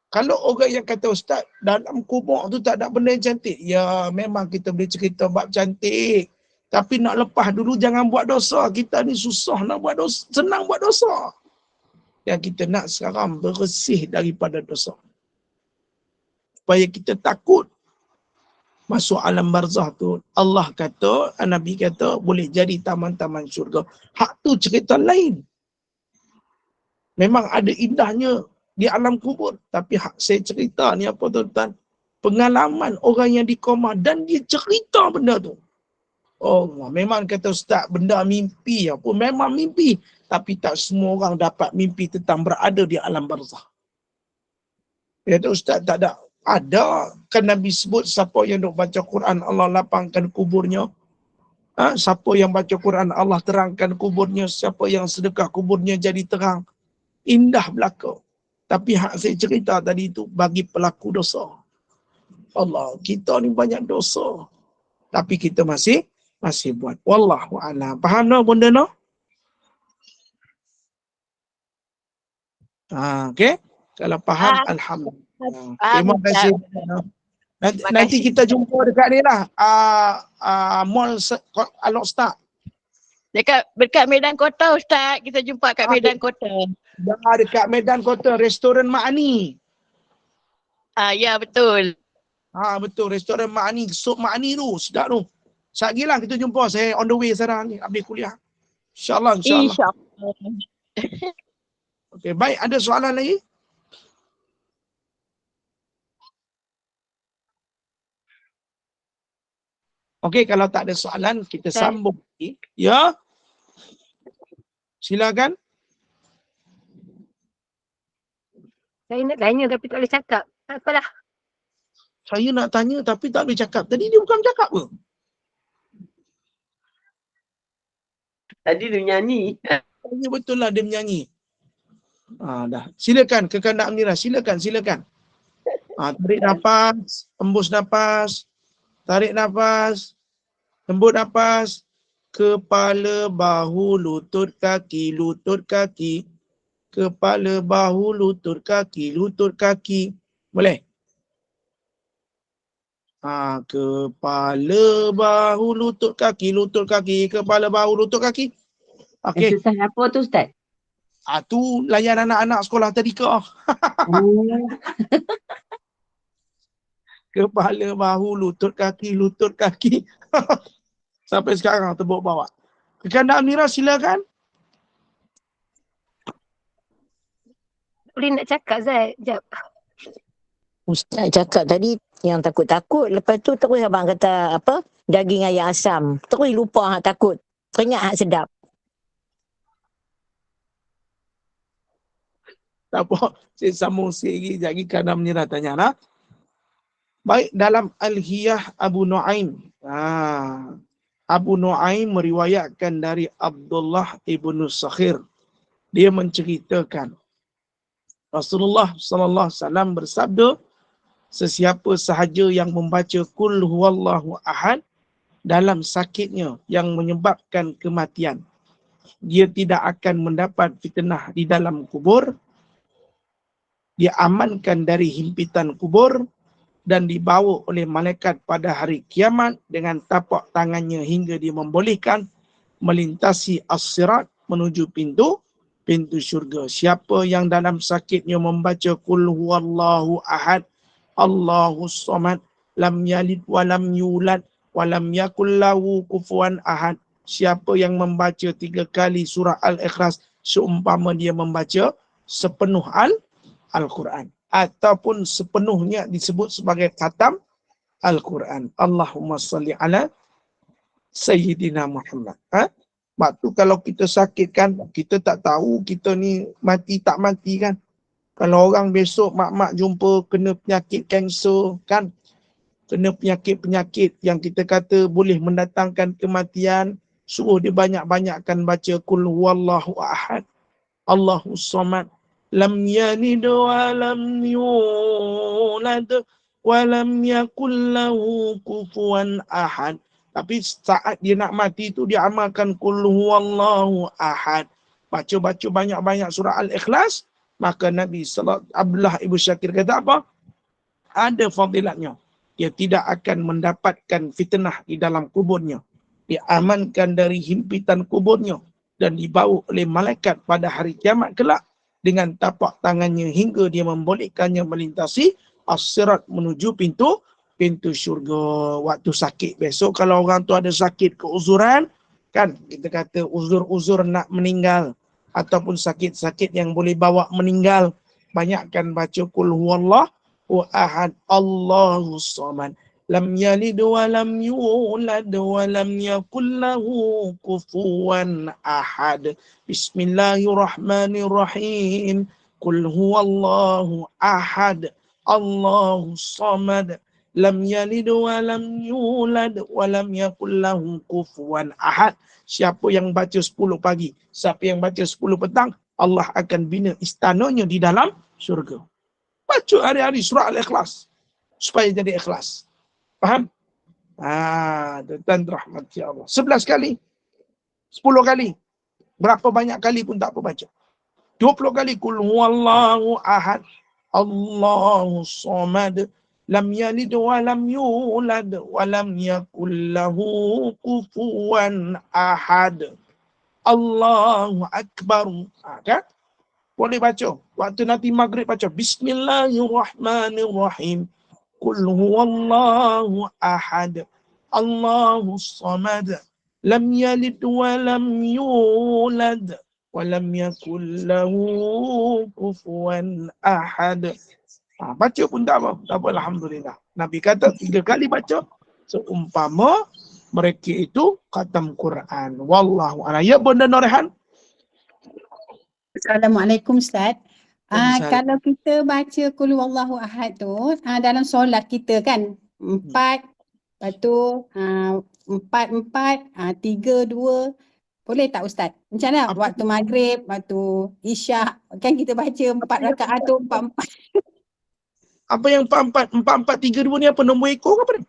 Kalau orang yang kata, Ustaz, dalam kubur tu tak ada benda yang cantik. Ya, memang kita boleh cerita bab cantik. Tapi nak lepas dulu jangan buat dosa. Kita ni susah nak buat dosa. Senang buat dosa. Yang kita nak sekarang bersih daripada dosa. Supaya kita takut masuk alam barzah tu. Allah kata, Nabi kata, boleh jadi taman-taman syurga. Hak tu cerita lain. Memang ada indahnya di alam kubur. Tapi hak saya cerita ni apa tuan-tuan? Pengalaman orang yang di koma dan dia cerita benda tu. Oh, memang kata Ustaz, benda mimpi apa? Memang mimpi. Tapi tak semua orang dapat mimpi tentang berada di alam barzah. Ya tu Ustaz, tak ada. Ada. Kan Nabi sebut siapa yang duk baca Quran Allah lapangkan kuburnya. Siapa yang baca Quran Allah terangkan kuburnya. Siapa yang sedekah kuburnya jadi terang. Indah belaka. Tapi hak saya cerita tadi itu bagi pelaku dosa. Allah, kita ni banyak dosa. Tapi kita masih buat. Wallahu a'lam. Faham no benda no? Okey. Kalau faham, alhamdulillah. Terima kasih. Nanti kita jumpa dekat ni lah. Mall Al-Oqstar. Dekat Medan Kota Ustaz. Kita jumpa kat Medan Kota. Dekat Medan Kota. Restoran Ma'ani. Ya betul. Betul. Restoran Ma'ani. Sup Ma'ani tu. Sedap tu. Sekejap lah kita jumpa. Saya on the way sekarang ni. Habis kuliah. InsyaAllah. Okey, baik. Ada soalan lagi? Okey, kalau tak ada soalan, kita sambung lagi. Ya? Silakan. Saya nak tanya tapi tak boleh cakap. Tak apalah. Saya nak tanya tapi tak boleh cakap. Tadi dia bukan cakap ke? Tadi dia nyanyi. Ya, betul lah dia menyanyi. Dah. Silakan ke kandak Amira. Silakan. Tarik nafas, embus nafas. Tarik nafas. Lembut nafas. Kepala, bahu, lutut, kaki, lutut, kaki. Kepala, bahu, lutut, kaki, lutut, kaki. Boleh? Kepala, bahu, lutut, kaki, kepala, bahu, lutut, kaki. Okey. Exercise apa tu Ustaz? Tu layan anak-anak sekolah tadika. Oh. Kepala, bahu, lutut, kaki. Sampai sekarang tebuk bawah. Kakanda Amira silakan. Boleh nak cakap Zai? Sekejap. Ustaz cakap tadi yang takut-takut. Lepas tu terus abang kata apa? Daging ayam asam. Terus lupa hak takut. Teringat hak sedap. Tak apa. Saya sambung sikit lagi Kakanda Amira tanya lah. Baik, dalam Al-Hiyah Abu Nu'aim. Abu Nu'aim meriwayatkan dari Abdullah ibn Sakhir. Dia menceritakan Rasulullah sallallahu alaihi wasallam bersabda, sesiapa sahaja yang membaca Qul huwallahu ahad dalam sakitnya yang menyebabkan kematian, dia tidak akan mendapat fitnah di dalam kubur, dia amankan dari himpitan kubur dan dibawa oleh malaikat pada hari kiamat dengan tapak tangannya hingga dia membolehkan melintasi as-sirat menuju pintu syurga. Siapa yang dalam sakitnya membaca Qul huwallahu ahad, Allahus samad, lam yalid wa lam yulad wa lam yakul lahu kufuwan ahad. Siapa yang membaca 3 kali surah Al-Ikhlas seumpama dia membaca sepenuh Al-Quran ataupun sepenuhnya disebut sebagai khatam Al-Quran. Allahumma salli ala Sayyidina Muhammad. Waktu kalau kita sakit kan, kita tak tahu kita ni mati tak mati kan. Kalau orang besok mak-mak jumpa kena penyakit kanser kan, kena penyakit-penyakit yang kita kata boleh mendatangkan kematian, suruh dia banyak-banyakkan baca Qul huwallahu ahad, Allahus samad, lam yalid wa lam yulad wa lam yakul lahu kufuwan ahad. Tapi saat dia nak mati tu dia amalkan Qul huwallahu ahad. Baca-baca banyak-banyak surah Al-Ikhlas, maka Nabi Abdullah Ibn Syakir kata apa? Ada fadilatnya. Dia tidak akan mendapatkan fitnah di dalam kuburnya. Dia amankan dari himpitan kuburnya dan dibawa oleh malaikat pada hari kiamat kelak dengan tapak tangannya hingga dia membolehkannya melintasi as-sirat menuju pintu syurga. Waktu sakit besok, kalau orang tu ada sakit keuzuran kan, kita kata uzur-uzur nak meninggal ataupun sakit-sakit yang boleh bawa meninggal, banyakkan baca Qul huwallahu ahad, Allahus samad, lam yalid wa lam yulad wa lam yakul lahu kufuwan ahad. Bismillahirrahmanirrahim. Qul huwallahu ahad, Allahus samad, lam yalid wa lam yulad wa lam yakul lahu kufuwan ahad. Siapa yang baca 10 pagi, siapa yang baca 10 petang, Allah akan bina istananya di dalam syurga. Baca hari-hari surah Al-Ikhlas supaya jadi ikhlas. Faham? Dan rahmati Allah. 11 kali, 10 kali, berapa banyak kali pun tak apa baca. 20 kali Qul huwallahu ahad, Allahus samad, lam yalid wa lam yulad wa lam yakul lahu kufuwan ahad. Allahu akbar. Kan? Boleh baca. Waktu nanti maghrib baca Bismillahirrahmanirrahim. Qul huwallahu ahad, Allahus samad, lam yalid wa lam yulad wa lam yakul lahu kufuwan ahad. Baca pun tak apa. Tak apa, alhamdulillah. Nabi kata 3 kali baca seumpama mereka itu khatam Quran. Wallahu a'lam. Ya Bunda Norehan. Assalamualaikum Ustaz. Waalaikumsalam. Kalau kita baca Qul huwallahu ahad tu dalam solat kita kan 4, lepas tu 4, 3, 2, boleh tak Ustaz? Macam mana waktu maghrib, waktu isyak kan kita baca 4 rakaat tu 4. Apa yang 4, 3, 2 ni apa? Nombor ekor ke apa ni?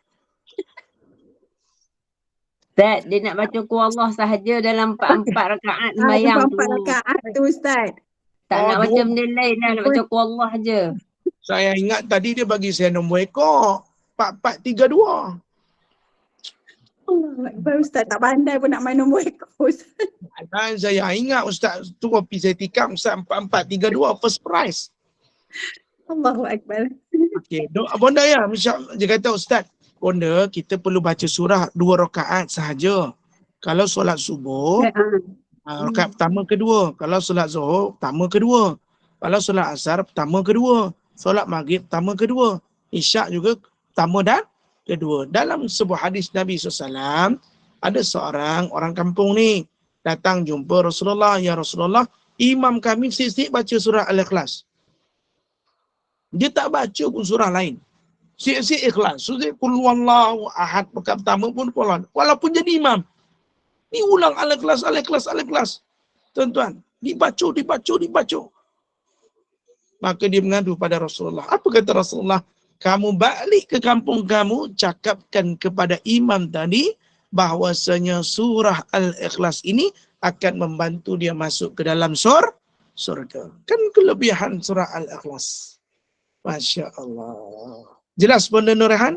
Ustaz, dia nak baca Qul Allah sahaja dalam 4 rakaat sembahyang tu. 4 rakaat tu Ustaz. Tak Oh, nak baca dua. benda lain dah, nak baca Qul Allah je. Saya ingat tadi dia bagi saya nombor ekor. 4432. Allah Akbar Ustaz, tak pandai pun nak main nombor ekor Ustaz. Dan saya ingat Ustaz tu kopi saya tikam Ustaz 4432 first prize. Allahu Akbar. Okey, bonda ya, dia kata Ustaz, bonda kita perlu baca surah 2 rakaat sahaja. Kalau solat subuh, rakaat pertama kedua. Kalau solat zuhur, pertama kedua. Kalau solat asar, pertama kedua. Solat maghrib, pertama kedua. Isyak juga pertama dan kedua. Dalam sebuah hadis Nabi SAW, ada seorang orang kampung ni datang jumpa Rasulullah. Ya Rasulullah, imam kami sik-sik baca surah Al-Ikhlas. Dia tak baca pun surah lain. Sik-sik ikhlas. Sik Qul huwallahu ahad. Rakaat pertama pun Quran. Walaupun jadi imam. Ni ulang Al-Ikhlas, Al-Ikhlas, Al-Ikhlas. Tuan-tuan, dibaca. Maka dia mengadu pada Rasulullah. Apa kata Rasulullah? Kamu balik ke kampung kamu, cakapkan kepada imam tadi bahwasanya surah Al-Ikhlas ini akan membantu dia masuk ke dalam surga. Kan kelebihan surah Al-Ikhlas. Masya Allah. Jelas Bonda Nurhan?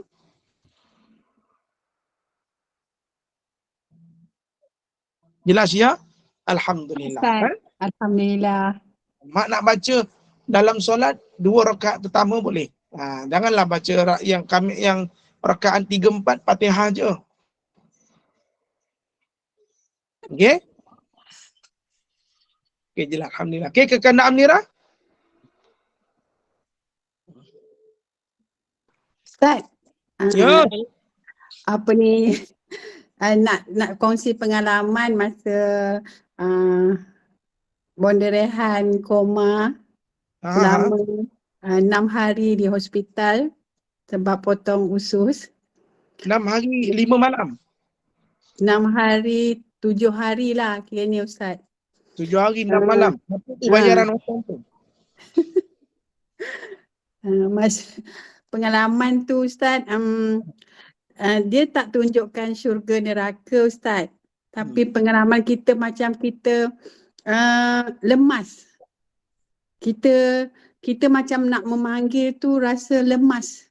Jelas ya? Alhamdulillah. Ustaz, Alhamdulillah. Mak nak baca dalam solat 2 rakaat pertama boleh. Janganlah baca yang rakaat 3 4 Fatihah je. Okey? Okey, jelas alhamdulillah. Okey, Kakak Amnira? Ustaz, Ya. apa ni nak kongsi pengalaman masa Bonda Rehan koma selama 6 hari di hospital sebab potong usus. 6 hari 5 malam. 6 hari 7 hari lah kiranya Ustaz. 7 hari 6 malam. Apa tu bayaran hutang tu? Pengalaman tu Ustaz, dia tak tunjukkan syurga neraka Ustaz. Tapi pengalaman kita macam kita lemas. Kita macam nak memanggil tu rasa lemas.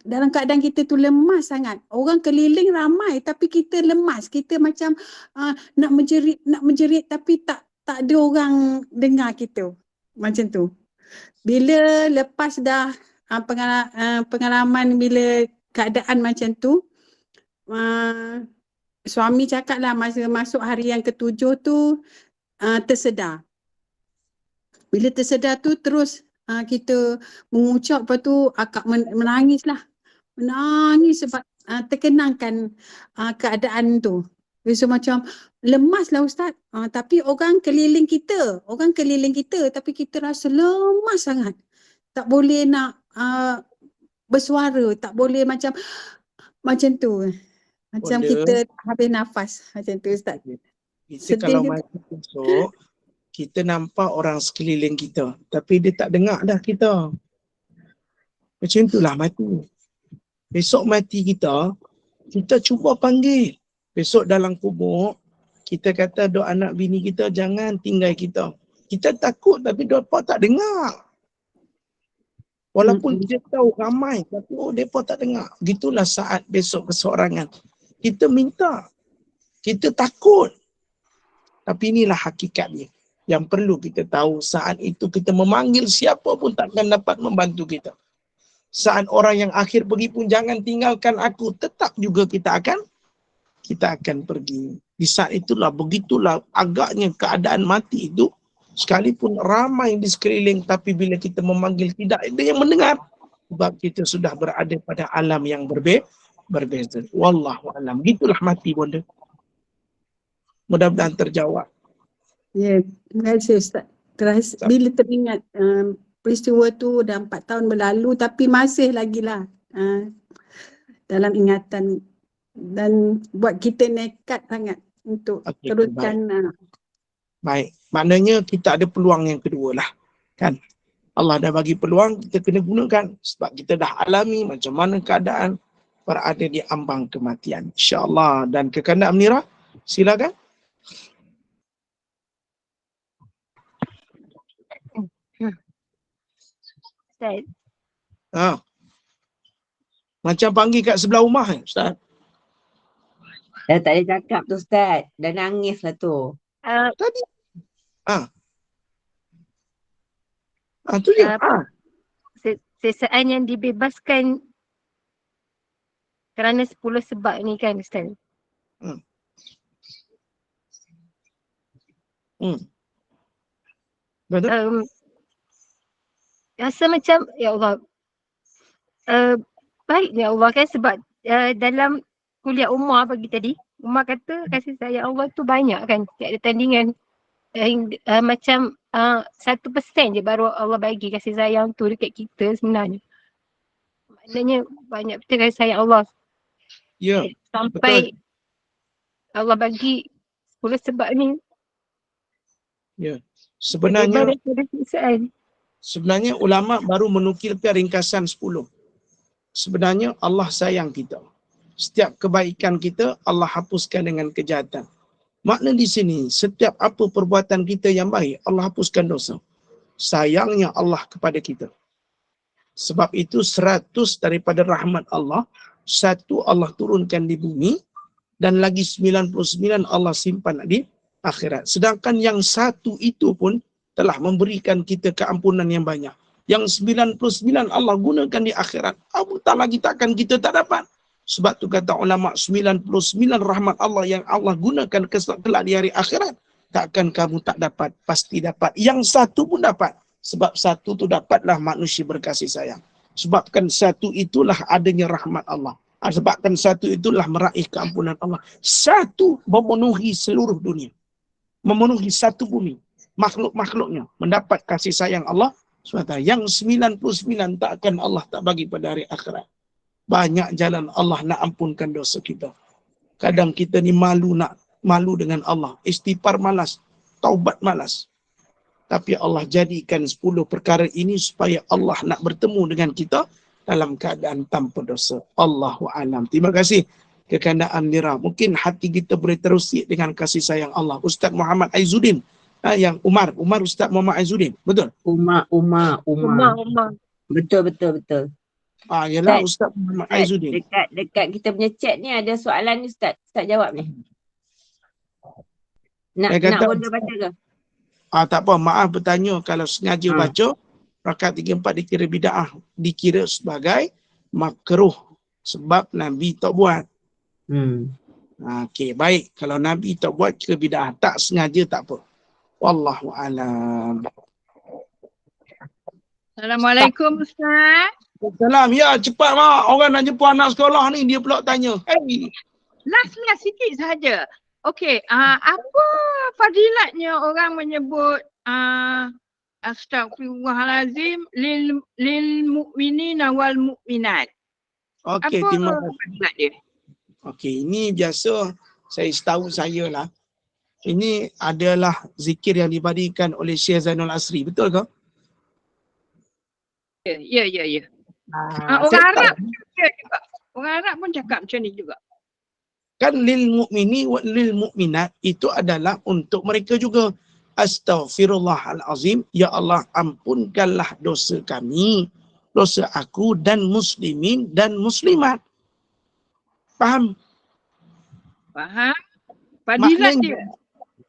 Dalam keadaan kita tu lemas sangat. Orang keliling ramai tapi kita lemas. Kita macam nak menjerit tapi tak ada orang dengar kita. Macam tu. Bila lepas dah pengalaman bila keadaan macam tu, suami cakap lah masa masuk hari yang ke-7 tu tersedar. Bila tersedar tu terus kita mengucap, lepas tu akak menangis lah. Menangis sebab terkenangkan keadaan tu. So macam lemas lah Ustaz. Tapi orang keliling kita tapi kita rasa lemas sangat. Tak boleh nak bersuara, tak boleh macam tu. Macam Bonda, kita habis nafas macam tu Ustaz. kita kalau mati besok, kita nampak orang sekeliling kita. Tapi dia tak dengar dah kita. Macam itulah mati. Besok mati kita cuba panggil. Besok dalam kubur, kita kata doa anak bini kita jangan tinggal kita. Kita takut tapi mereka tak dengar. Walaupun dia tahu ramai tapi mereka tak dengar. Gitulah saat besok keseorangan. Kita minta. Kita takut. Tapi inilah hakikat dia. Yang perlu kita tahu saat itu kita memanggil siapa pun takkan dapat membantu kita. Saat orang yang akhir pergi pun jangan tinggalkan aku. Tetap juga kita akan pergi. Di saat itulah begitulah agaknya keadaan mati itu, sekalipun ramai di sekeliling tapi bila kita memanggil tidak ada yang mendengar sebab kita sudah berada pada alam yang berbeza. Wallahu alam. Gitulah mati Bonda. Mudah-mudahan terjawab. Ya, terima kasih Ustaz. Bila teringat peristiwa tu dah 4 tahun berlalu tapi masih lagi lah dalam ingatan dan buat kita nekat sangat untuk teruskan. Baik. Maknanya kita ada peluang yang kedua lah. Kan? Allah dah bagi peluang, kita kena gunakan. Sebab kita dah alami macam mana keadaan. berada di ambang kematian. InsyaAllah. Dan Kakanda Amnira, silakan. Ustaz. Ha. Macam panggil kat sebelah rumah Ustaz. Dah tak boleh cakap tu Ustaz. Dah nangis lah tu. Tadi. Tu dia. Sesaan yang dibebaskan kerana 10 sebab ni kan Ustaz. Betul. Rasa macam ya Allah, baiknya Allah kan sebab dalam kuliah Umar pagi tadi, Umar kata kasih sayang Allah tu banyak kan, tak ada tandingan. Macam 1% je baru Allah bagi kasih sayang tu dekat kita sebenarnya. Maknanya banyak betul kasih sayang Allah. Ya, sampai betul. Allah bagi 10 sebab ni. Ya. Sebenarnya Sebenarnya ulama baru menukilkan ringkasan 10. Sebenarnya Allah sayang kita. Setiap kebaikan kita Allah hapuskan dengan kejahatan. Makna di sini setiap apa perbuatan kita yang baik Allah hapuskan dosa. Sayangnya Allah kepada kita. Sebab itu 100 daripada rahmat Allah, 1 Allah turunkan di bumi dan lagi 99 Allah simpan di akhirat. Sedangkan yang 1 itu pun telah memberikan kita keampunan yang banyak. Yang 99 Allah gunakan di akhirat. Tak lagi takkan kita tak dapat. Sebab tu kata ulama 99 rahmat Allah yang Allah gunakan kelak di hari akhirat. Takkan kamu tak dapat, pasti dapat. Yang 1 pun dapat. Sebab 1 tu dapatlah manusia berkasih sayang. Sebabkan 1 itulah adanya rahmat Allah. Sebabkan 1 itulah meraih keampunan Allah. 1 memenuhi seluruh dunia. Memenuhi 1 bumi. Makhluk-makhluknya mendapat kasih sayang Allah SWT. Yang 99 takkan Allah tak bagi pada hari akhirat. Banyak jalan Allah nak ampunkan dosa kita. Kadang kita ni malu dengan Allah. Istighfar malas, taubat malas. Tapi Allah jadikan 10 perkara ini supaya Allah nak bertemu dengan kita dalam keadaan tanpa dosa. Allahu a'lam. Terima kasih Kakanda Amnira. Mungkin hati kita boleh terusik dengan kasih sayang Allah. Ustaz Muhammad Aizuddin. Yang Umar Ustaz Muhammad Aizuddin. Betul? Umar. Betul. Yalah Ustaz Muhammad Aizuddin. Dekat kita punya chat ni ada soalan ni Ustaz. Ustaz jawab ni. Nak boleh baca ke? Tak apa, maaf bertanya kalau sengaja baca rakaat 3-4 dikira bid'ah, dikira sebagai makruh sebab Nabi tak buat. Okey, baik. Kalau Nabi tak buat kira bid'ah, tak sengaja tak apa. Wallahu a'lam. Assalamualaikum Ustaz. Salam. Ya, cepat mak. Orang nak jumpa anak sekolah ni dia pula tanya. Hey. Last sikit saja. Okey, apa fadilatnya orang menyebut Astaghfirullahalazim lil mu'minina wal mu'minat? Okey, apa terima kasih. fadilat dia? Okey, ini biasa setahu saya lah. Ini adalah zikir yang diberikan oleh Syekh Zainul Asri. Betul ke? Ya. Orang Arab juga. Orang Arab pun cakap macam ni juga. Kan lil mu'mini wa lil mu'minat itu adalah untuk mereka juga. Astaghfirullahalazim, ya Allah ampunkanlah dosa kami, dosa aku dan muslimin dan muslimat. Faham?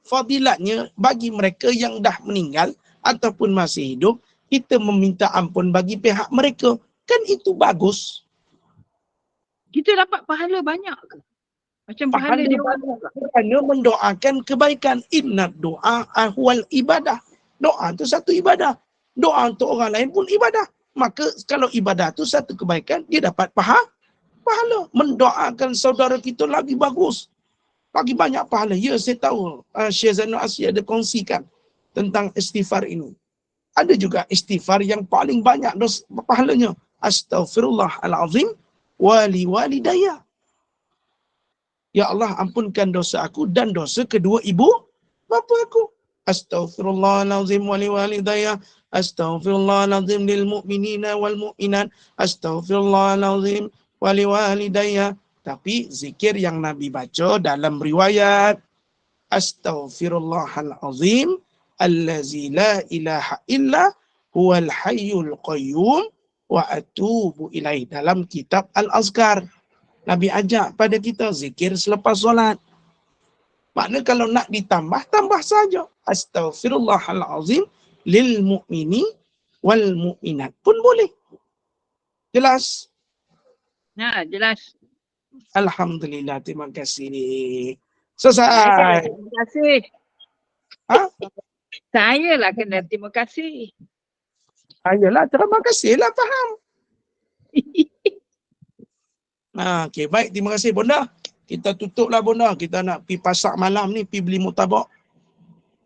Fadilatnya bagi mereka yang dah meninggal ataupun masih hidup, kita meminta ampun bagi pihak mereka. Kan itu bagus. Kita dapat pahala banyak ke? Macam pahala dia kerana mendoakan kebaikan. Inna doa ahwal ibadah. Doa tu satu ibadah. Doa untuk orang lain pun ibadah. Maka kalau ibadah tu satu kebaikan, dia dapat pahala. Mendoakan saudara kita lagi bagus. Lagi banyak pahala. Ya, saya tahu Syekh Zainul Asri ada kongsikan tentang istighfar ini. Ada juga istighfar yang paling banyak pahalanya. Astaghfirullahalazim wali walidayya. Ya Allah ampunkan dosa aku dan dosa kedua ibu bapa aku. Astaghfirullahalazim wali walidayya. Astaghfirullahalazim lil mu'minina wal mu'minat. Astaghfirullahalazim waliwalidayya. Tapi zikir yang Nabi baca dalam riwayat, astaghfirullahal azim allazi la ilaha illa huwal hayyul qayyum wa atubu ilaih, dalam kitab Al-Azkar. Nabi ajak pada kita zikir selepas solat. Makna kalau nak ditambah, tambah saja. Astaghfirullahal azim lil mu'mini wal mu'minat pun boleh. Jelas? Nah, jelas. Alhamdulillah, terima kasih. Selesai. Terima kasih. Ha? Saya lah kena terima kasih. Ayolah, terima kasih lah, faham. Okey, baik, terima kasih Bonda. Kita tutuplah Bonda. Kita nak pergi pasar malam ni, pergi beli murtabak.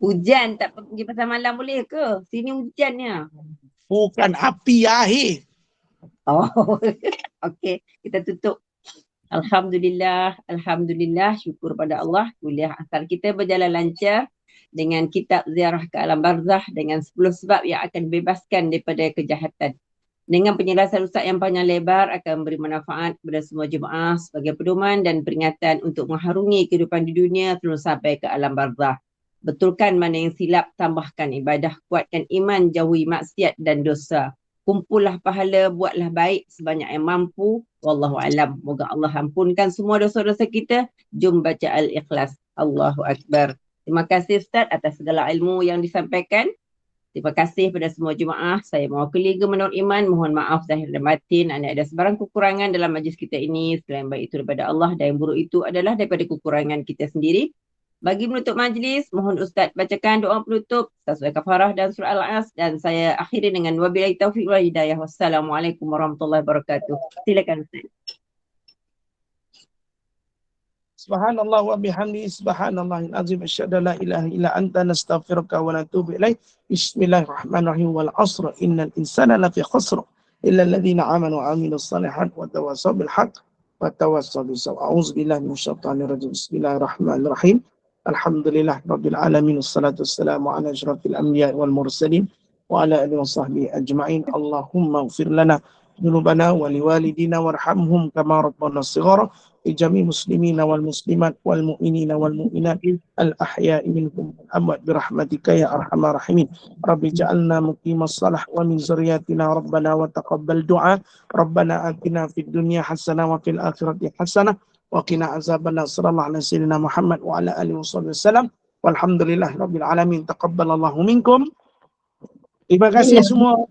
Hujan tak pergi pasar malam boleh ke? Sini hujannya. Bukan api akhir. Oh, okey, kita tutup. Alhamdulillah, Alhamdulillah, syukur pada Allah. Kuliah asal kita berjalan lancar dengan kitab Ziarah ke Alam Barzah dengan 10 sebab yang akan bebaskan daripada kejahatan. Dengan penjelasan Ustaz yang panjang lebar akan memberi manfaat kepada semua jemaah sebagai pedoman dan peringatan untuk mengharungi kehidupan di dunia sebelum sampai ke Alam Barzah. Betulkan mana yang silap, tambahkan ibadah, kuatkan iman, jauhi maksiat dan dosa. Kumpullah pahala, buatlah baik sebanyak yang mampu. Wallahu alam. Moga Allah ampunkan semua dosa-dosa kita. Jom baca Al-Ikhlas. Allahu Akbar. Terima kasih Ustaz atas segala ilmu yang disampaikan. Terima kasih kepada semua jemaah. Saya mewakili Gemenur Iman. Mohon maaf zahir dan batin. Ada sebarang kekurangan dalam majlis kita ini. Selain baik itu daripada Allah dan yang buruk itu adalah daripada kekurangan kita sendiri. Bagi menutup majlis, mohon Ustaz bacakan doa penutup, Ustaz surah Kafarah dan surah Al-As, dan saya akhiri dengan wabillahi taufiq wal hidayah. Wassalamualaikum warahmatullahi wabarakatuh. Silakan Ustaz. Subhanallah wa bihamdihi, subhanallahil azim, asyhadu an la ilaha illa anta, nastaghfiruka wa natubu ilaih. Bismillahirrahmanirrahim. Wal 'asr innal insana lafi khusr illa alladhina amanu wa 'amilus shalihat wa tawassaw bil haqq wa tawassaw bis sabr. A'udzu billahi minasyaitonir rajim. Bismillahirrahmanirrahim. Alhamdulillah Rabbil Alamin. Wassalatu wassalamu ala asyrafil anbiya wal mursalin wa ala alihi wa sahbihi ajma'in. Allahumma ighfir lana dhunubana wa liwalidina warhamhum kama rabbana shighara. Ijami muslimina wal muslimat wal mu'minina wal mu'minat al ahya'i minhum wal amwat birahmatika ya arhamar rahimin. Rabbi ja'alna muqimas salah wa min zurriyyatina rabbana wa taqabbal du'a. Rabbana atina fid dunya hasanah wa fil akhirati hasanah wa qina azabannar. Sallallahu alaihi sayyidina Muhammad wa ala alihi wasallam. Walhamdulillahi rabbil alamin. Taqabbalallahu minkum. Terima kasih semua.